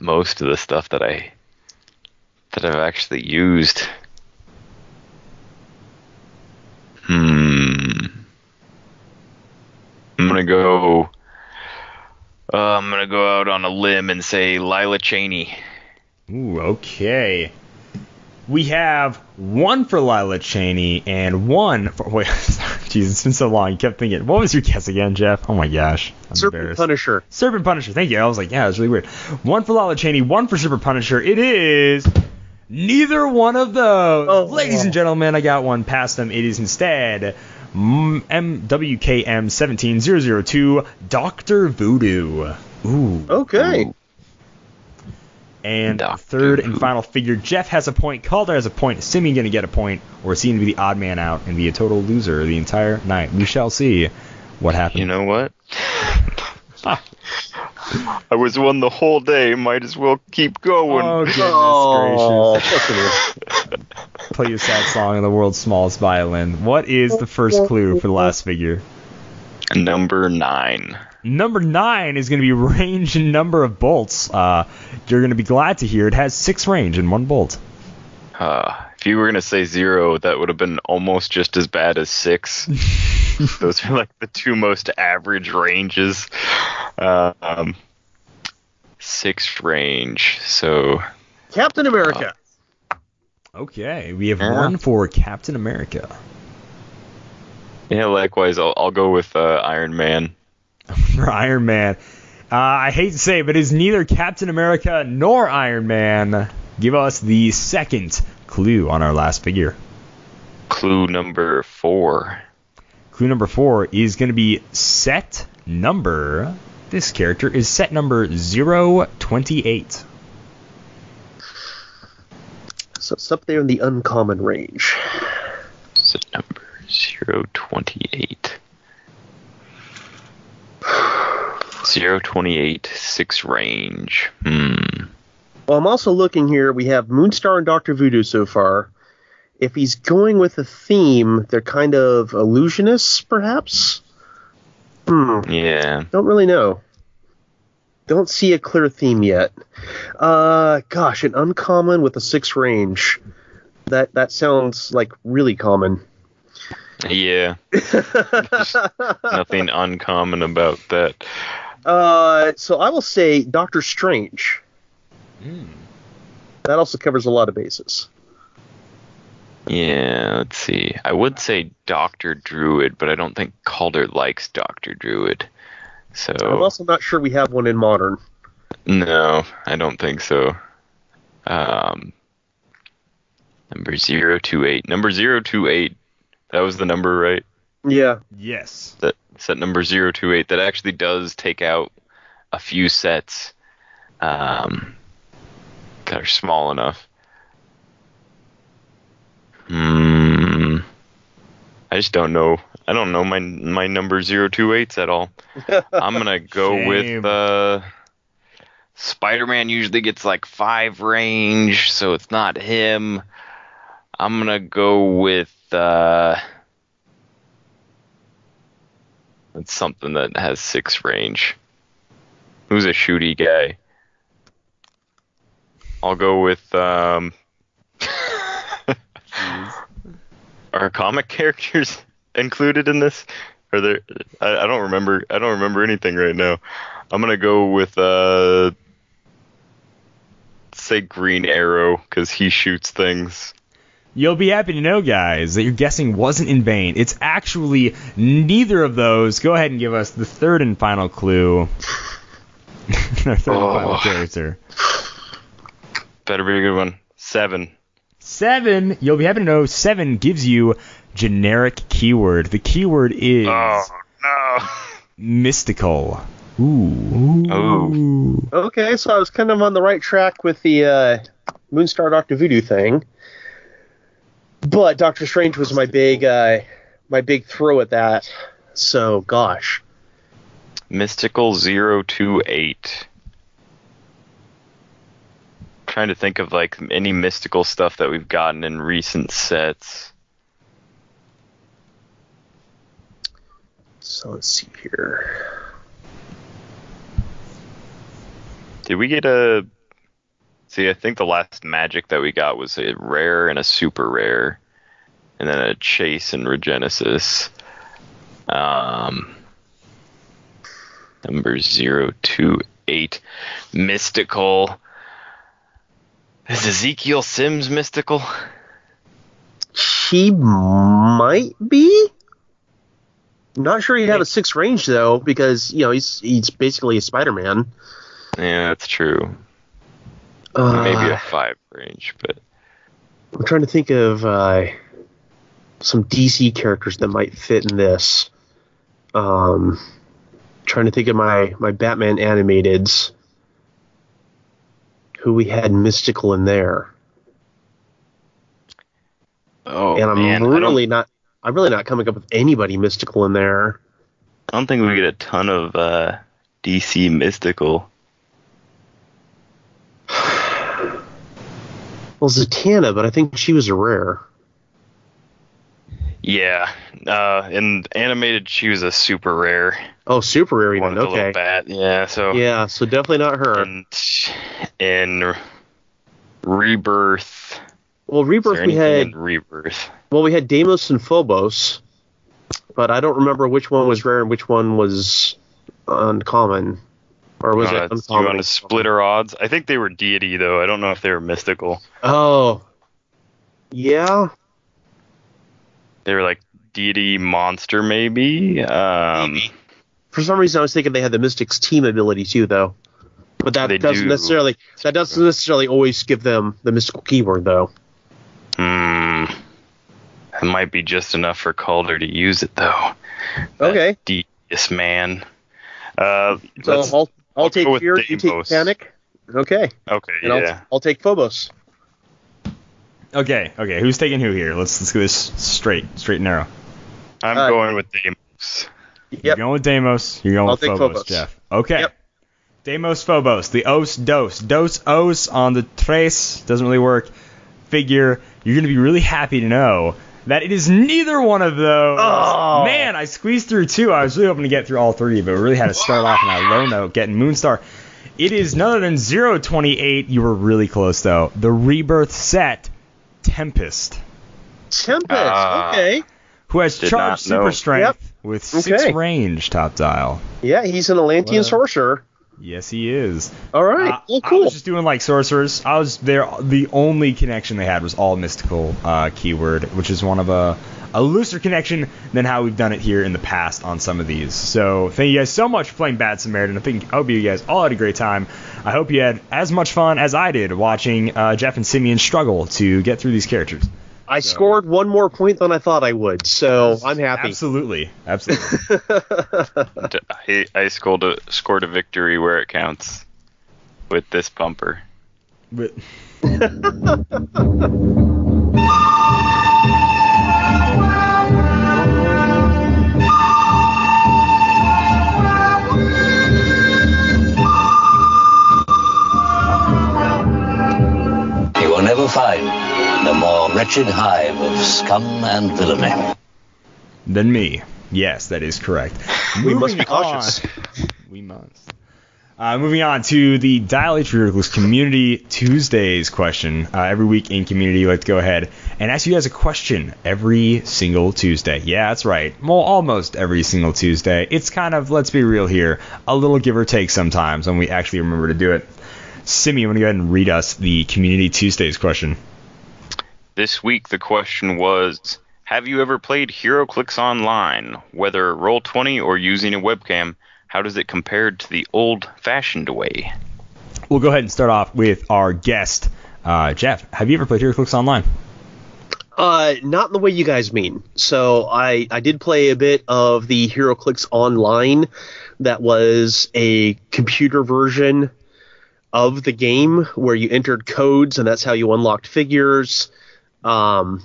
most of the stuff that I've actually used. I'm gonna go out on a limb and say Lila Cheney. Ooh, okay. We have one for Lila Cheney and one for... Wait, jeez, it's been so long. You kept thinking... What was your guess again, Jeff? Oh my gosh. I'm Serpent embarrassed. Punisher. Serpent Punisher. Thank you. I was like, yeah, it's really weird. One for Lila Cheney, one for Serpent Punisher. It is neither one of those. Oh, Ladies and gentlemen, I got one past them. It is instead MWKM17002 Dr. Voodoo. Ooh. Okay. Ooh. And Dr. third and Voodoo. final figure, Jeff has a point, Kalder has a point, is Simeon going to get a point, or is he going to be the odd man out and be a total loser the entire night? We shall see what happens. You know what? I was one the whole day. Might as well keep going. Oh, goodness gracious. Play a sad song on the world's smallest violin. What is the first clue for the last figure? Number 9. Number 9 is going to be range and number of bolts. You're going to be glad to hear it has 6 range and 1 bolt. If you were going to say 0, that would have been almost just as bad as 6. Those are like the two most average ranges. 6 range, so... Captain America. Okay, we have one for Captain America. Yeah, likewise, I'll go with Iron Man. For Iron Man. I hate to say it, but it is neither Captain America nor Iron Man. Give us the second clue on our last figure. Clue number 4. Clue number 4 is going to be set number... This character is set number 028. So it's up there in the uncommon range. Set number 028. 028, 6 range. Well, I'm also looking here. We have Moonstar and Dr. Voodoo so far. If he's going with a theme, they're kind of illusionists, perhaps? Yeah. Don't really know. Don't see a clear theme yet. Gosh, an uncommon with a 6 range. That sounds like really common. Yeah. Nothing uncommon about that. So I will say Doctor Strange. That also covers a lot of bases. Yeah, let's see. I would say Dr. Druid, but I don't think Calder likes Dr. Druid. So I'm also not sure we have one in Modern. No, I don't think so. Number 028. Number 028. That was the number, right? Yeah. Yes. That set number 028. That actually does take out a few sets that are small enough. I just don't know. I don't know my number 028s at all. I'm gonna go with Spider-Man. Usually gets like 5 range, so it's not him. I'm gonna go with it's something that has 6 range. Who's a shooty guy? I'll go with Are comic characters included in this? Are there? I don't remember. I don't remember anything right now. I'm gonna go with say Green Arrow because he shoots things. You'll be happy to know, guys, that your guessing wasn't in vain. It's actually neither of those. Go ahead and give us the third and final clue. Our third and final character. Better be a good one. 7. 7. You'll be happy to know 7 gives you generic keyword. The keyword is mystical. Ooh. Okay, so I was kind of on the right track with the Moonstar Dr. Voodoo thing. But Doctor Strange was my big throw at that. So, gosh. Mystical 028. trying to think of like any mystical stuff that we've gotten in recent sets. So let's see here. Did we get a... See, I think the last magic that we got was a rare and a super rare. And then a chase and regenesis. Number 028. Mystical. Is Ezekiel Sims mystical? He might be. I'm not sure he'd have a 6 range though, because he's basically a Spider-Man. Yeah, that's true. Maybe a 5 range, but I'm trying to think of some DC characters that might fit in this. Trying to think of my Batman animateds. Who we had mystical in there. Oh, and man, I'm really not coming up with anybody mystical in there. I don't think we get a ton of DC mystical. Well, Zatanna, but I think she was a rare. Yeah, in animated, she was a super rare. Oh, super rare One even. with the Okay. little bat. Yeah, so definitely not her. And in Rebirth. Well, Rebirth we had. Rebirth. Well, we had Deimos and Phobos, but I don't remember which one was rare and which one was uncommon. Or was it uncommon? Do you want to split our odds? I think they were deity, though. I don't know if they were mystical. Oh. Yeah. They were like deity monster, maybe? Maybe. For some reason, I was thinking they had the Mystics team ability, too, though. But that doesn't necessarily always give them the mystical keyword, though. It might be just enough for Kalder to use it, though. Okay. Devious man. So I'll take Fear, you take Panic. Okay. Okay, and yeah. I'll take Phobos. Okay. Who's taking who here? Let's go this straight and narrow. I'm going with Deimos. Yep. You're going with Deimos. You're going with Phobos, Phobos, Jeff. Okay. Yep. Deimos, Phobos. The os, dos. Dos, os on the trace. Doesn't really work. Figure. You're going to be really happy to know that it is neither one of those. Oh. Man, I squeezed through 2. I was really hoping to get through all 3, but we really had to start off on that low note, getting Moonstar. It is none other than 028. You were really close, though. The Rebirth set, Tempest. Okay. Who has charged super strength with 6 range, top dial. Yeah, he's an Atlantean sorcerer. Yes, he is. All right. I was just doing like sorcerers. I was there. The only connection they had was all mystical keyword, which is one of a looser connection than how we've done it here in the past on some of these. So thank you guys so much for playing Bad Samaritan. I hope you guys all had a great time. I hope you had as much fun as I did watching Jeff and Simeon struggle to get through these characters. I scored one more point than I thought I would, so I'm happy. Absolutely. I scored a victory where it counts with this bumper. But You will never find the more wretched hive of scum and villainy than me. Yes, that is correct. We must be cautious. We must. Moving on to the Dial H Heroclix Community Tuesdays question. Every week in Community, you like to go ahead and ask you guys a question every single Tuesday. Yeah, that's right. Well, almost every single Tuesday. It's kind of, let's be real here, a little give or take sometimes when we actually remember to do it. Simeon, want to go ahead and read us the Community Tuesdays question? This week the question was, have you ever played Heroclix online? Whether Roll20 or using a webcam, how does it compare to the old-fashioned way? We'll go ahead and start off with our guest. Jeff, have you ever played Heroclix online? Not in the way you guys mean. So I did play a bit of the Heroclix Online. That was a computer version of the game where you entered codes, and that's how you unlocked figures. I'm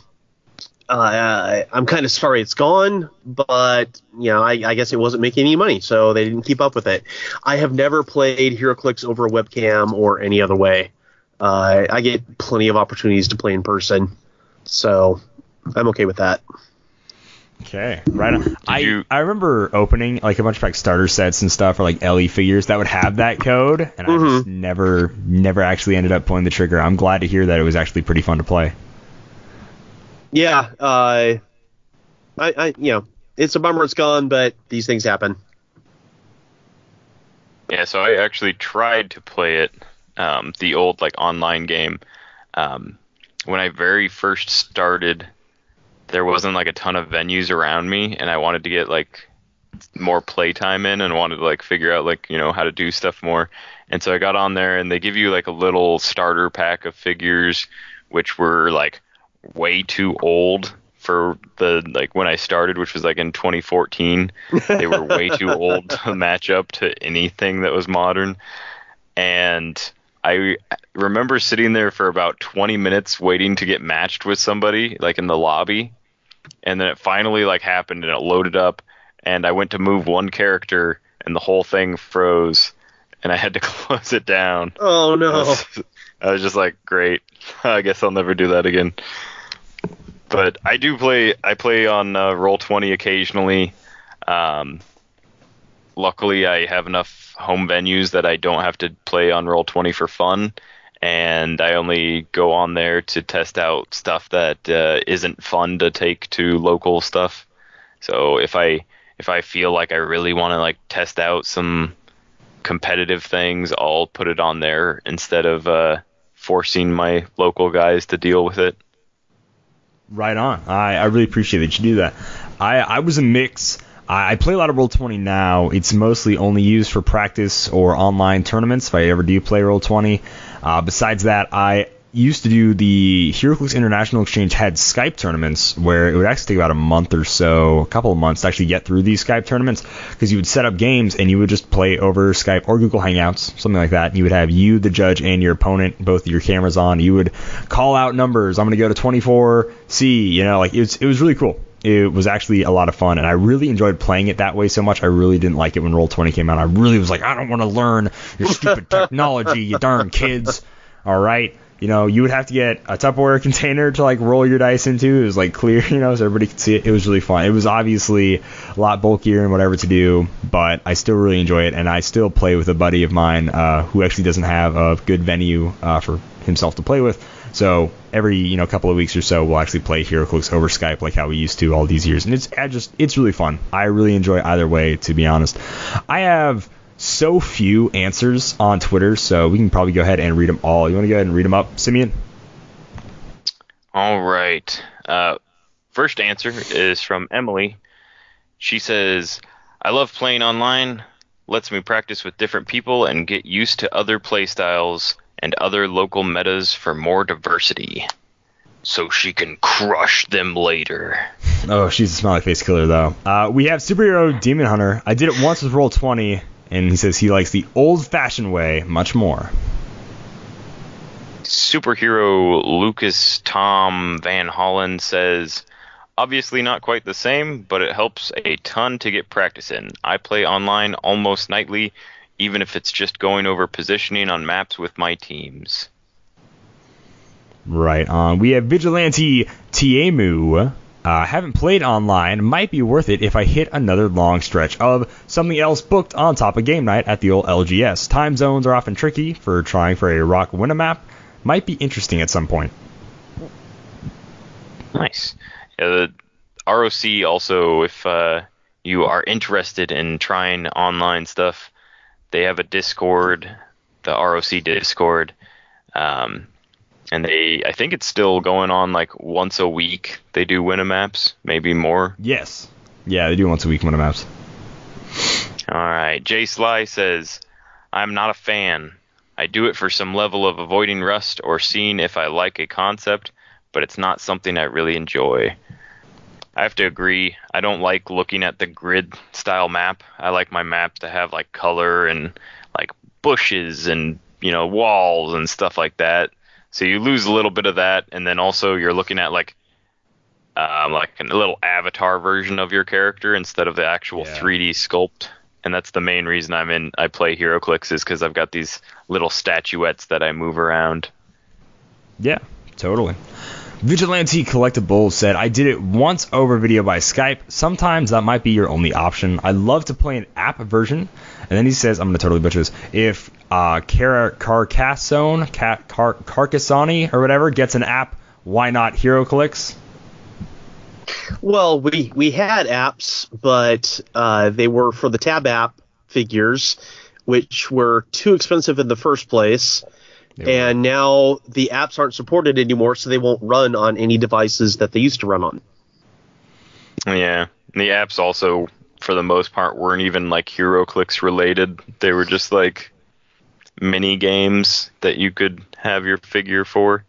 kind of sorry it's gone, but I guess it wasn't making any money, so they didn't keep up with it. I have never played Heroclix over a webcam or any other way. I get plenty of opportunities to play in person, so I'm okay with that. Okay, right on. I remember opening like a bunch of like starter sets and stuff, or like LE figures that would have that code, and I just never actually ended up pulling the trigger. I'm glad to hear that it was actually pretty fun to play. Yeah, I it's a bummer it's gone, but these things happen. Yeah, so I actually tried to play it, the old like online game. When I very first started, there wasn't like a ton of venues around me, and I wanted to get like more playtime in, and wanted to like figure out like, how to do stuff more. And so I got on there, and they give you like a little starter pack of figures, which were like way too old for the like when I started, which was like in 2014. They were way too old to match up to anything that was modern. And I remember sitting there for about 20 minutes waiting to get matched with somebody like in the lobby. And then it finally like happened, and it loaded up, and I went to move one character, and the whole thing froze, and I had to close it down. Oh no. I was just like, great. I guess I'll never do that again. But I play on Roll20 occasionally. Luckily, I have enough home venues that I don't have to play on Roll20 for fun, and I only go on there to test out stuff that isn't fun to take to local stuff. So if I feel like I really want to like test out some competitive things, I'll put it on there instead of forcing my local guys to deal with it. Right on. I really appreciate that you do that. I was a mix. I play a lot of Roll20 now. It's mostly only used for practice or online tournaments if I ever do play Roll20. Besides that, I used to do the Heroclix International Exchange had Skype tournaments where it would actually take about a month or so, a couple of months to actually get through these Skype tournaments, because you would set up games and you would just play over Skype or Google Hangouts, something like that. You would have you, the judge, and your opponent, both of your cameras on. You would call out numbers. I'm going to go to 24C, like it was really cool. It was actually a lot of fun, and I really enjoyed playing it that way so much. I really didn't like it when Roll20 came out. I really was like, I don't want to learn your stupid technology, you darn kids. All right. You would have to get a Tupperware container to like roll your dice into. It was like clear, so everybody could see it. It was really fun. It was obviously a lot bulkier and whatever to do, but I still really enjoy it, and I still play with a buddy of mine who actually doesn't have a good venue for himself to play with. So every couple of weeks or so, we'll actually play Heroclix over Skype like how we used to all these years, and it's really fun. I really enjoy either way, to be honest. I have so few answers on Twitter, so we can probably go ahead and read them all. You want to go ahead and read them up, Simeon? All right. First answer is from Emily. She says, I love playing online. Lets me practice with different people and get used to other play styles and other local metas for more diversity, so she can crush them later. Oh, she's a smiley face killer, though. We have Superhero Demon Hunter. I did it once with Roll20, and he says he likes the old-fashioned way much more. Superhero Lucas Tom Van Hollen says, obviously not quite the same, but it helps a ton to get practice in. I play online almost nightly, even if it's just going over positioning on maps with my teams. Right on. We have Vigilante Tiemu. Haven't played online. Might be worth it if I hit another long stretch of something else booked on top of game night at the old LGS. Time zones are often tricky for trying for a rock winner map. Might be interesting at some point. Nice. The ROC also, if you are interested in trying online stuff, they have a Discord, the ROC Discord, and I think it's still going on like once a week. They do Winamaps, maybe more. Yes. Yeah, they do once a week Winamaps. All right. Jay Sly says, I'm not a fan. I do it for some level of avoiding rust or seeing if I like a concept, but it's not something I really enjoy. I have to agree. I don't like looking at the grid style map. I like my map to have like color and like bushes and walls and stuff like that. So you lose a little bit of that, and then also you're looking at like a little avatar version of your character instead of the actual 3D sculpt. And that's the main reason I play Heroclix, is because I've got these little statuettes that I move around. Yeah, totally. Vigilante Collectibles said, I did it once over video by Skype. Sometimes that might be your only option. I'd love to play an app version. And then he says, I'm going to totally butcher this, if Carcassonne or whatever gets an app, why not Heroclix? Well, we had apps, but they were for the tab app figures, which were too expensive in the first place. And now the apps aren't supported anymore, so they won't run on any devices that they used to run on. Yeah, and the apps also, for the most part, weren't even like Heroclix related. They were just like mini games that you could have your figure for.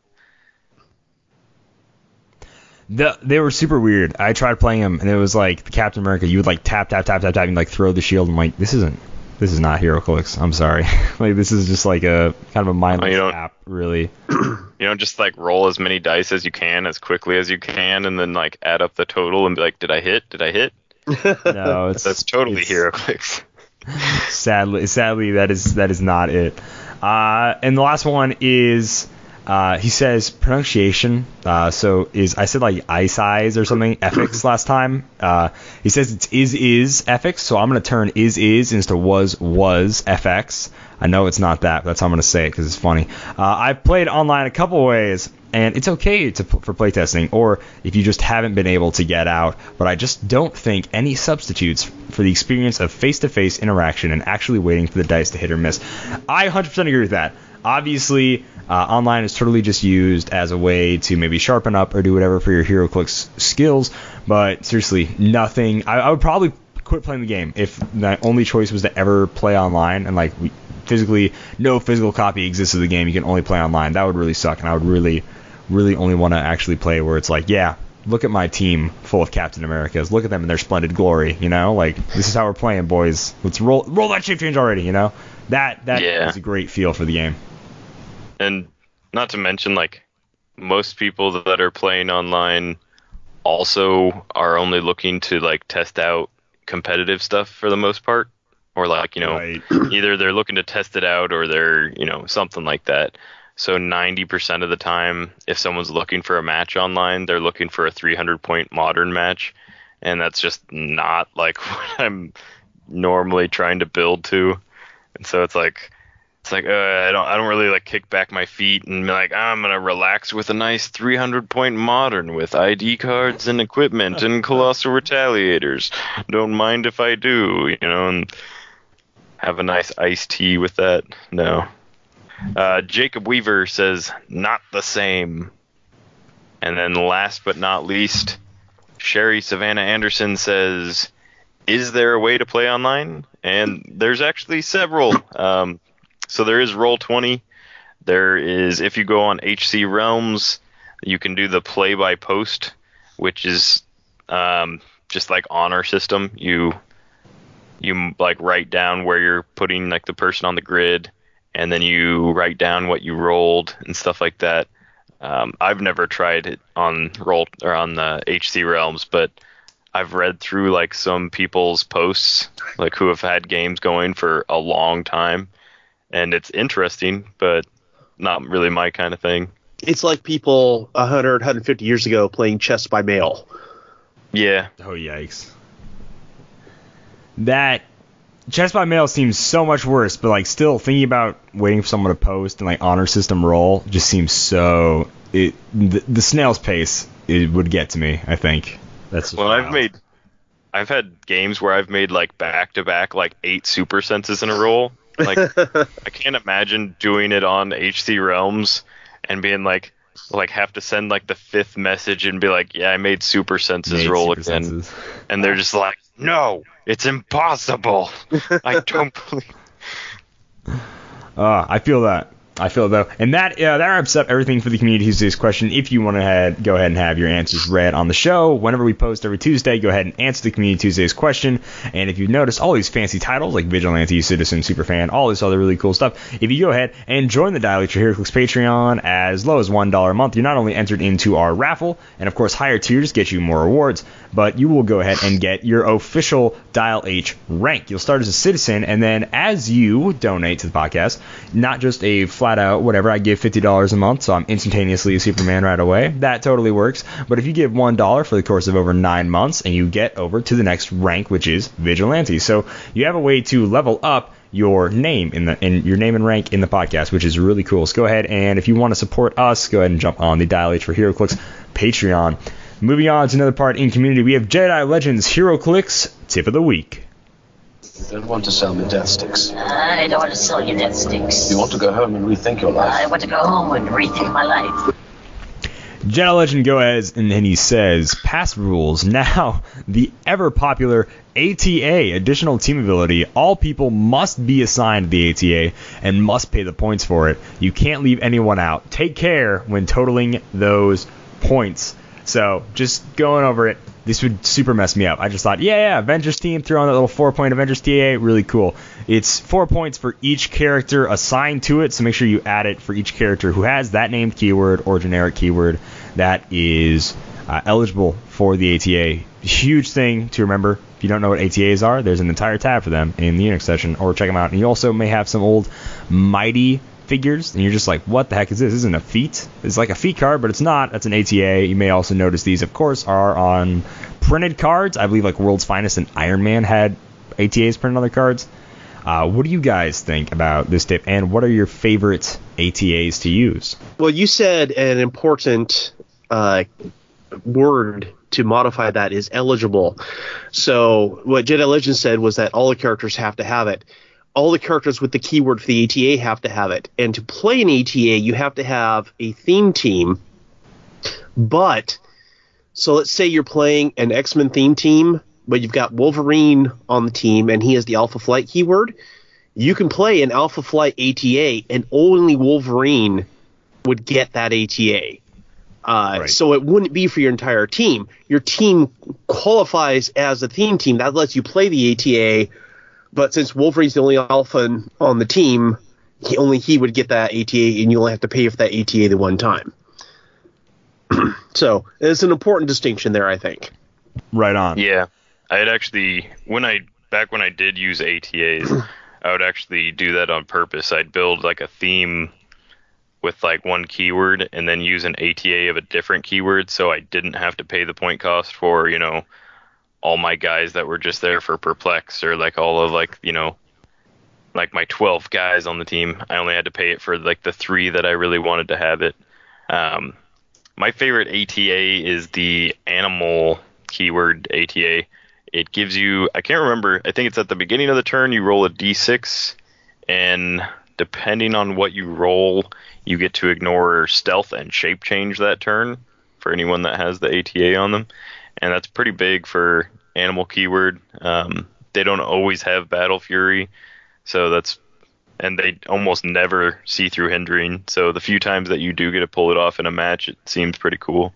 They were super weird. I tried playing them, and it was like the Captain America. You would like tap, and like throw the shield. And like, this is not Heroclix. I'm sorry. Like, this is just like a kind of a mindless app, really. You don't just like roll as many dice as you can, as quickly as you can, and then like add up the total and be like, did I hit? No, that's totally Heroclix. Sadly, that is not it. And the last one is, he says pronunciation. So I said like ice or something, FX last time. He says it's is FX, so I'm going to turn is into was FX. I know it's not that, but that's how I'm going to say it because it's funny. I've played online a couple ways, and it's okay for playtesting, or if you just haven't been able to get out, but I just don't think any substitutes for the experience of face-to-face interaction and actually waiting for the dice to hit or miss. I 100% agree with that. Obviously, online is totally just used as a way to maybe sharpen up or do whatever for your Heroclix skills, but seriously, nothing. I would probably quit playing the game if the only choice was to ever play online, and like no physical copy exists of the game. You can only play online. That would really suck, and I would really only want to actually play where it's like, yeah, look at my team full of Captain Americas. Look at them in their splendid glory, you know? Like, this is how we're playing, boys. Let's roll that shape change already, you know? That is a great feel for the game. And not to mention, like, most people that are playing online also are only looking to, like, test out competitive stuff for the most part. Or, like, you know, right. Either they're looking to test it out or they're, you know, something like that. So 90% of the time, if someone's looking for a match online, they're looking for a 300-point modern match. And that's just not, like, what I'm normally trying to build to. And so it's like I don't really like kick back my feet and be like, I'm gonna relax with a nice 300-point modern with ID cards and equipment and colossal retaliators. Don't mind if I do, you know, and have a nice iced tea with that. No. Jacob Weaver says not the same. And then last but not least, Sherry Savannah Anderson says, is there a way to play online? And there's actually several. So there is Roll20. There is, if you go on HC Realms, you can do the play by post, which is just like honor system. You like write down where you're putting like the person on the grid, and then you write down what you rolled and stuff like that. I've never tried it on the HC Realms, but I've read through like some people's posts, like who have had games going for a long time, and it's interesting, but not really my kind of thing. It's like people 150 years ago playing chess by mail. Yeah. Oh, yikes. That chess by mail seems so much worse, but like still thinking about waiting for someone to post and like honor system roll just seems so the snail's pace it would get to me, I think. That's well, I've had games where I've made like back to back like 8 super senses in a row. Like I can't imagine doing it on HC Realms and being like have to send like the 5th message and be like, yeah, I made super senses roll again. And they're just like, no, it's impossible. I don't believe. I feel that. Though. And that wraps up everything for the Community Tuesdays question. If you want to go ahead and have your answers read on the show, whenever we post every Tuesday, go ahead and answer the Community Tuesdays question. And if you've noticed all these fancy titles like Vigilante, Citizen, Superfan, all this other really cool stuff, if you go ahead and join the Dial at your Heroclix Patreon as low as $1 a month, you're not only entered into our raffle, and of course higher tiers get you more rewards, but you will go ahead and get your official Dial H rank. You'll start as a citizen, and then as you donate to the podcast, not just a flat flat out whatever. I give $50 a month, so I'm instantaneously a Superman right away. That totally works. But if you give $1 for the course of over 9 months, and you get over to the next rank, which is Vigilante. So you have a way to level up your name in your name and rank in the podcast, which is really cool. So go ahead, and if you want to support us, go ahead and jump on the Dial H for Heroclix Patreon. Moving on to another part in community, we have Jedi Legends Heroclix Tip of the Week. You don't want to sell me death sticks. I don't want to sell you death sticks. You want to go home and rethink your life. I want to go home and rethink my life. Jedi Legend goes, and then he says, past rules. Now, the ever-popular ATA, additional team ability. All people must be assigned the ATA and must pay the points for it. You can't leave anyone out. Take care when totaling those points. So, just going over it, this would super mess me up. I just thought, yeah, Avengers team, throw on that little 4-point Avengers TA, really cool. It's 4 points for each character assigned to it, so make sure you add it for each character who has that named keyword or generic keyword that is eligible for the ATA. Huge thing to remember. If you don't know what ATAs are, there's an entire tab for them in the Unix section, or check them out. And you also may have some old Mighty figures, and you're just like, what the heck is this? This isn't a feat. It's like a feat card, but it's not. That's an ATA. You may also notice these, of course, are on printed cards. I believe like World's Finest and Iron Man had ATAs printed on their cards. What do you guys think about this tip, and what are your favorite ATAs to use? Well, you said an important word to modify that is eligible. So what Jedi Legend said was that all the characters have to have it. All the characters with the keyword for the ATA have to have it. And to play an ATA, you have to have a theme team. But, so let's say you're playing an X-Men theme team, but you've got Wolverine on the team, and he has the Alpha Flight keyword. You can play an Alpha Flight ATA, and only Wolverine would get that ATA. Right. So it wouldn't be for your entire team. Your team qualifies as a theme team. That lets you play the ATA. But since Wolverine's the only alpha on the team, he would get that ATA, and you only have to pay for that ATA the one time. So it's an important distinction there, I think. Right on. Yeah, I'd actually when I did use ATAs, I would actually do that on purpose. I'd build like a theme with like one keyword, and then use an ATA of a different keyword, so I didn't have to pay the point cost for all my guys that were just there for Perplex, or like all of like my 12 guys on the team. I only had to pay it for like the 3 that I really wanted to have it. My favorite ATA is the animal keyword ATA. It gives you, I can't remember, I think it's at the beginning of the turn, you roll a d6, and depending on what you roll, you get to ignore stealth and shape change that turn for anyone that has the ATA on them. And that's pretty big for animal keyword. They don't always have Battle Fury, and they almost never see through hindering. So the few times that you do get to pull it off in a match, it seems pretty cool.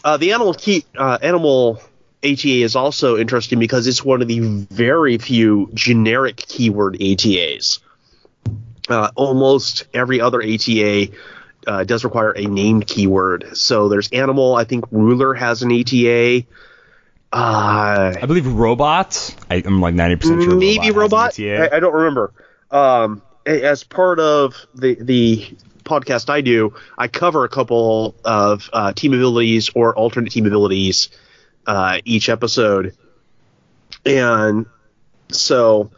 The animal ATA is also interesting because it's one of the very few generic keyword ATAs. Almost every other ATA does require a named keyword. So there's animal. I think ruler has an ATA. I believe robot. I'm like 90% sure. Maybe robot. I don't remember. As part of the podcast I do, I cover a couple of team abilities or alternate team abilities each episode, and so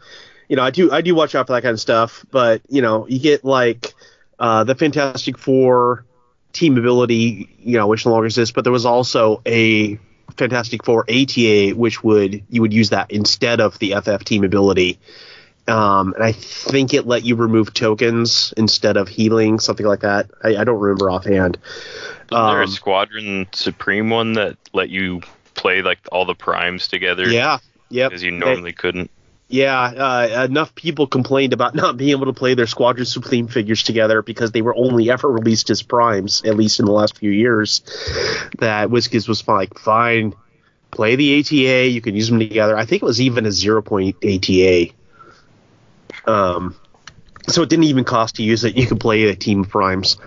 I do watch out for that kind of stuff. But you get like the Fantastic Four team ability, which no longer exists, but there was also a Fantastic Four ATA, which you would use that instead of the FF team ability. And I think it let you remove tokens instead of healing, something like that. I don't remember offhand. Is there a Squadron Supreme one that let you play like all the primes together? Yeah, yep. Because you normally couldn't. Yeah, enough people complained about not being able to play their Squadron Supreme figures together because they were only ever released as primes, at least in the last few years, that WizKids was like, fine, play the ATA, you can use them together. I think it was even a 0-point ATA. So it didn't even cost to use it. You could play a team of primes.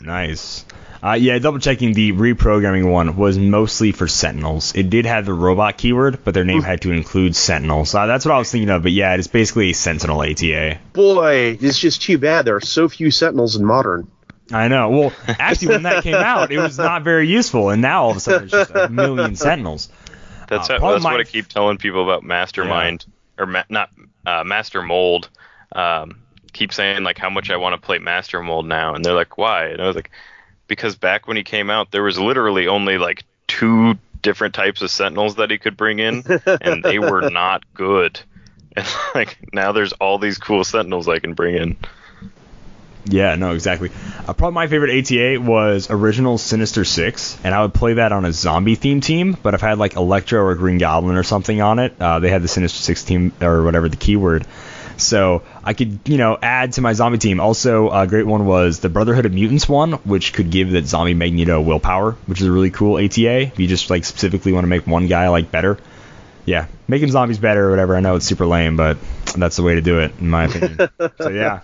Nice. Yeah, double checking, the reprogramming one was mostly for Sentinels. It did have the robot keyword, but their name had to include Sentinel. So that's what I was thinking of. But yeah, it's basically a Sentinel ATA. Boy, it's just too bad there are so few Sentinels in Modern. I know. Well, actually, when that came out, it was not very useful, and now all of a sudden it's just a million Sentinels. That's what I keep telling people about Mastermind, or Master Mold. Keep saying like how much I want to play Master Mold now, and they're like, why? And I was like, because back when he came out, there was literally only like 2 different types of Sentinels that he could bring in, and they were not good. And like now there's all these cool Sentinels I can bring in. Yeah, no, exactly. Probably my favorite ATA was original Sinister Six, and I would play that on a zombie theme team. But if I had like Electro or Green Goblin or something on it, they had the Sinister Six team or whatever the keyword. So I could, add to my zombie team. Also, a great one was the Brotherhood of Mutants one, which could give that zombie Magneto willpower, which is a really cool ATA. If you just like specifically want to make one guy like better. Yeah, making zombies better or whatever. I know it's super lame, but that's the way to do it, in my opinion. So yeah.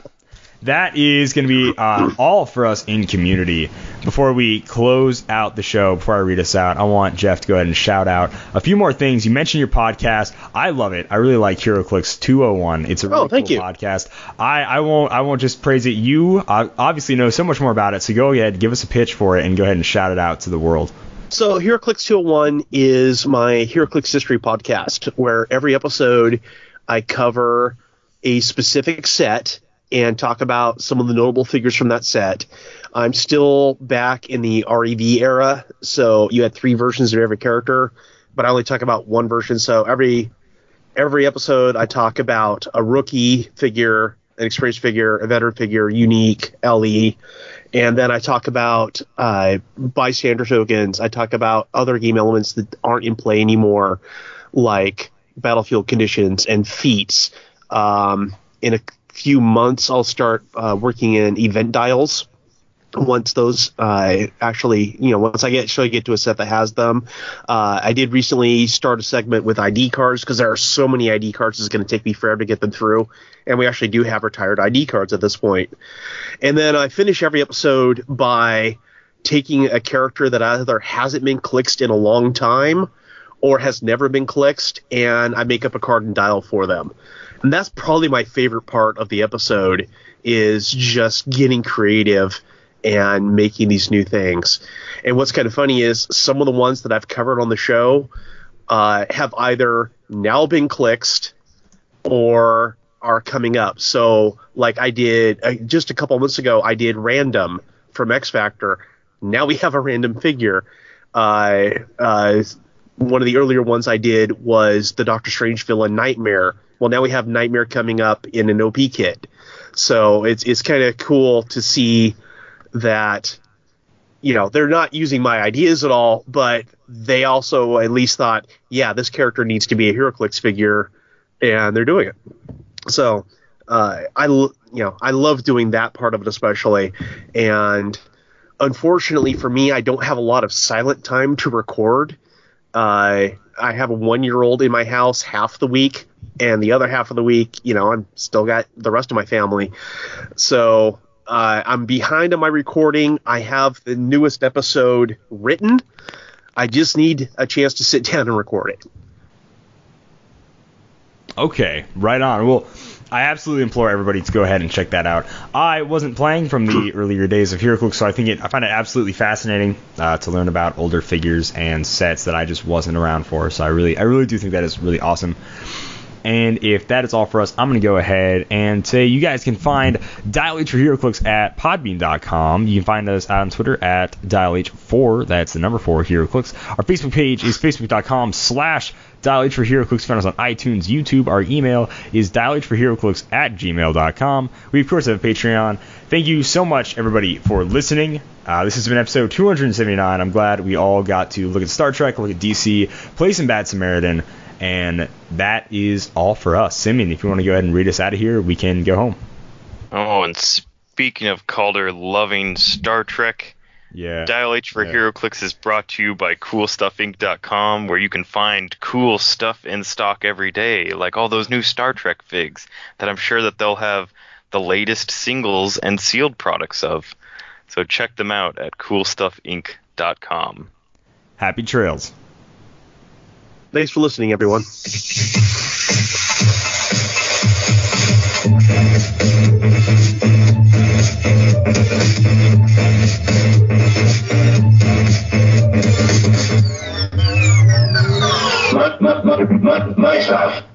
That is going to be all for us in community. Before we close out the show, before I read us out, I want Jeff to go ahead and shout out a few more things. You mentioned your podcast. I love it. I really like Heroclix 201. It's a really cool podcast. I won't just praise it. You obviously know so much more about it, so go ahead, give us a pitch for it, and go ahead and shout it out to the world. So Heroclix 201 is my Heroclix history podcast, where every episode I cover a specific set and talk about some of the notable figures from that set. I'm still back in the REV era, so you had 3 versions of every character, but I only talk about one version. So every episode I talk about a rookie figure, an experienced figure, a veteran figure, unique, LE, and then I talk about bystander tokens. I talk about other game elements that aren't in play anymore, like battlefield conditions and feats. In a few months I'll start working in event dials once those once I get to a set that has them. I did recently start a segment with ID cards because there are so many ID cards it's going to take me forever to get them through, and we actually do have retired ID cards at this point. And then I finish every episode by taking a character that either hasn't been clixed in a long time or has never been clixed, and I make up a card and dial for them. And that's probably my favorite part of the episode, is just getting creative and making these new things. And what's kind of funny is some of the ones that I've covered on the show have either now been clixed or are coming up. So like I did just a couple months ago, I did Random from X Factor. Now we have a random figure. One of the earlier ones I did was the Doctor Strange villain Nightmare. Well, now we have Nightmare coming up in an OP kit. So it's kind of cool to see that, they're not using my ideas at all, but they also at least thought, yeah, this character needs to be a Heroclix figure, and they're doing it. So I love doing that part of it especially. And unfortunately for me, I don't have a lot of silent time to record. I have a 1-year-old in my house half the week, and the other half of the week, I'm still got the rest of my family. So I'm behind on my recording. I have the newest episode written. I just need a chance to sit down and record it. Okay, right on. Well, I absolutely implore everybody to go ahead and check that out. I wasn't playing from the earlier days of Heroclix, so I find it absolutely fascinating to learn about older figures and sets that I just wasn't around for. So I really do think that is really awesome. And if that is all for us, I'm going to go ahead and say you guys can find Dial H for Heroclix at podbean.com. You can find us on Twitter at DialH4. That's the number 4 Heroclix. Our Facebook page is facebook.com/Dial H for Heroclix. Find us on iTunes, YouTube. Our email is dialhforheroclix@gmail.com. We, of course, have a Patreon. Thank you so much, everybody, for listening. This has been episode 279. I'm glad we all got to look at Star Trek, look at DC, play some Bad Samaritan. And that is all for us. Simeon, if you want to go ahead and read us out of here, we can go home. Oh, and speaking of Kalder loving Star Trek, Dial H for Heroclix is brought to you by CoolStuffInc.com, where you can find cool stuff in stock every day, like all those new Star Trek figs that I'm sure that they'll have the latest singles and sealed products of. So check them out at coolstuffinc.com. Happy trails. Thanks for listening, everyone. My stuff.